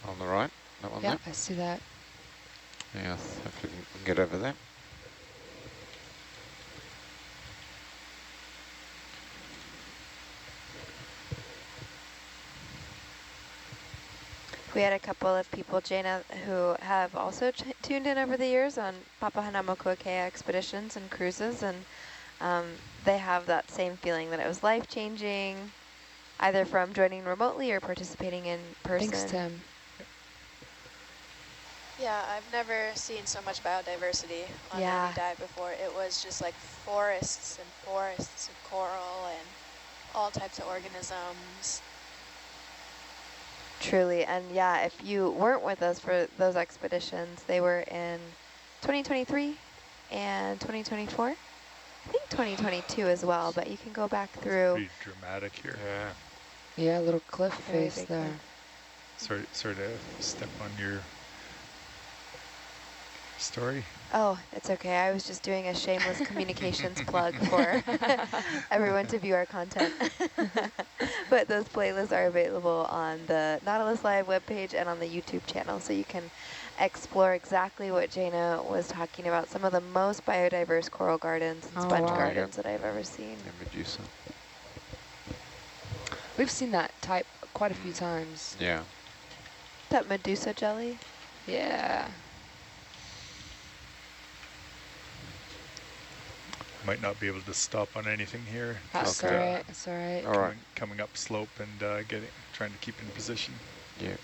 On the right, that one Yeah, there? I see that. Yeah, hopefully we can get over there. We had a couple of people, Jaina, who have also tuned in over the years on Papahanaumokuakea expeditions and cruises, and they have that same feeling that it was life-changing, either from joining remotely or participating in person. Thanks, Tim. Yeah, I've never seen so much biodiversity on any dive before. It was just like forests of coral and all types of organisms. Truly, and yeah, if you weren't with us for those expeditions, they were in 2023 and 2024. I think 2022 as well, but you can go back through. Pretty dramatic here. Yeah. Yeah, a little cliff Very face big there. Sort of step on your story. Oh, it's okay. I was just doing a shameless communications plug for everyone to view our content. But those playlists are available on the Nautilus Live webpage and on the YouTube channel, so you can explore exactly what Jaina was talking about, some of the most biodiverse coral gardens and sponge gardens that I've ever seen. And Medusa. We've seen that type quite a few times. Yeah. That Medusa jelly? Yeah. Might not be able to stop on anything here. That's Okay. all right. That's all right. All right. Coming up slope and trying to keep in position. Yeah.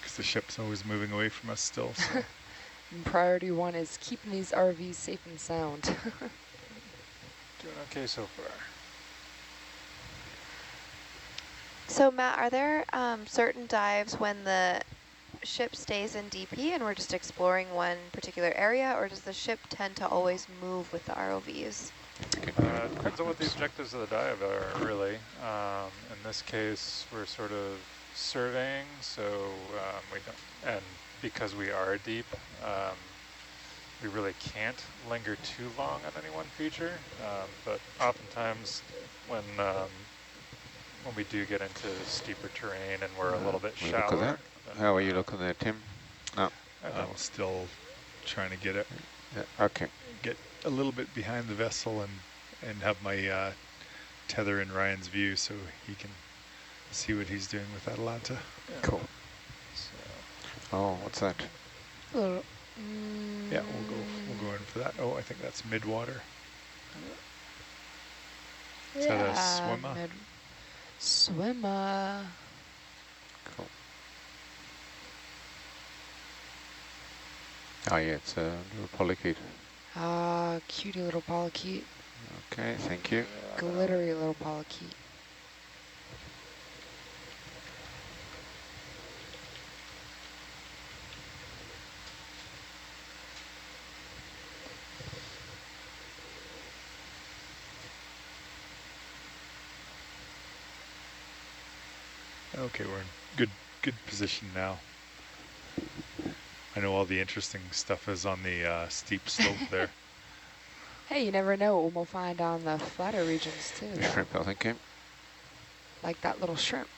Because the ship's always moving away from us still. So. And priority one is keeping these RVs safe and sound. Doing okay so far. So Matt, are there certain dives when the ship stays in DP and we're just exploring one particular area, or does the ship tend to always move with the ROVs? It depends on what the objectives of the dive are, really. In this case, we're sort of surveying, so we don't, and because we are deep, we really can't linger too long on any one feature. But oftentimes, when we do get into steeper terrain and we're a little bit Look at shallower. that. How are you looking there, Tim? No. I'm still trying to get Okay. get a little bit behind the vessel and have my tether in Ryan's view so he can see what he's doing with Atalanta. Cool. So, Oh, what's that? Little, Yeah, we'll go in for that. Oh, I think that's mid-water. Is that a swimmer? Swimmer. Cool. Oh yeah, it's a little polychaete. Ah, cutie little polychaete. Okay, thank you. Glittery little polychaete. Okay, we're in good position now. I know all the interesting stuff is on the steep slope there. Hey, you never know what we'll find on the flatter regions too. The shrimp, I think. Like that little shrimp.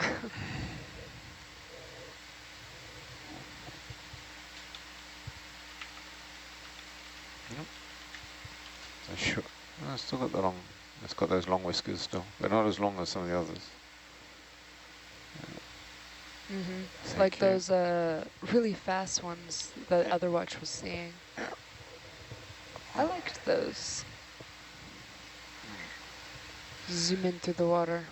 Sure. Oh, it's still got the long. It's got those long whiskers still. They're not as long as some of the others. Thank Like you. those really fast ones that Other Watch was seeing. I liked those. Zoom in through the water.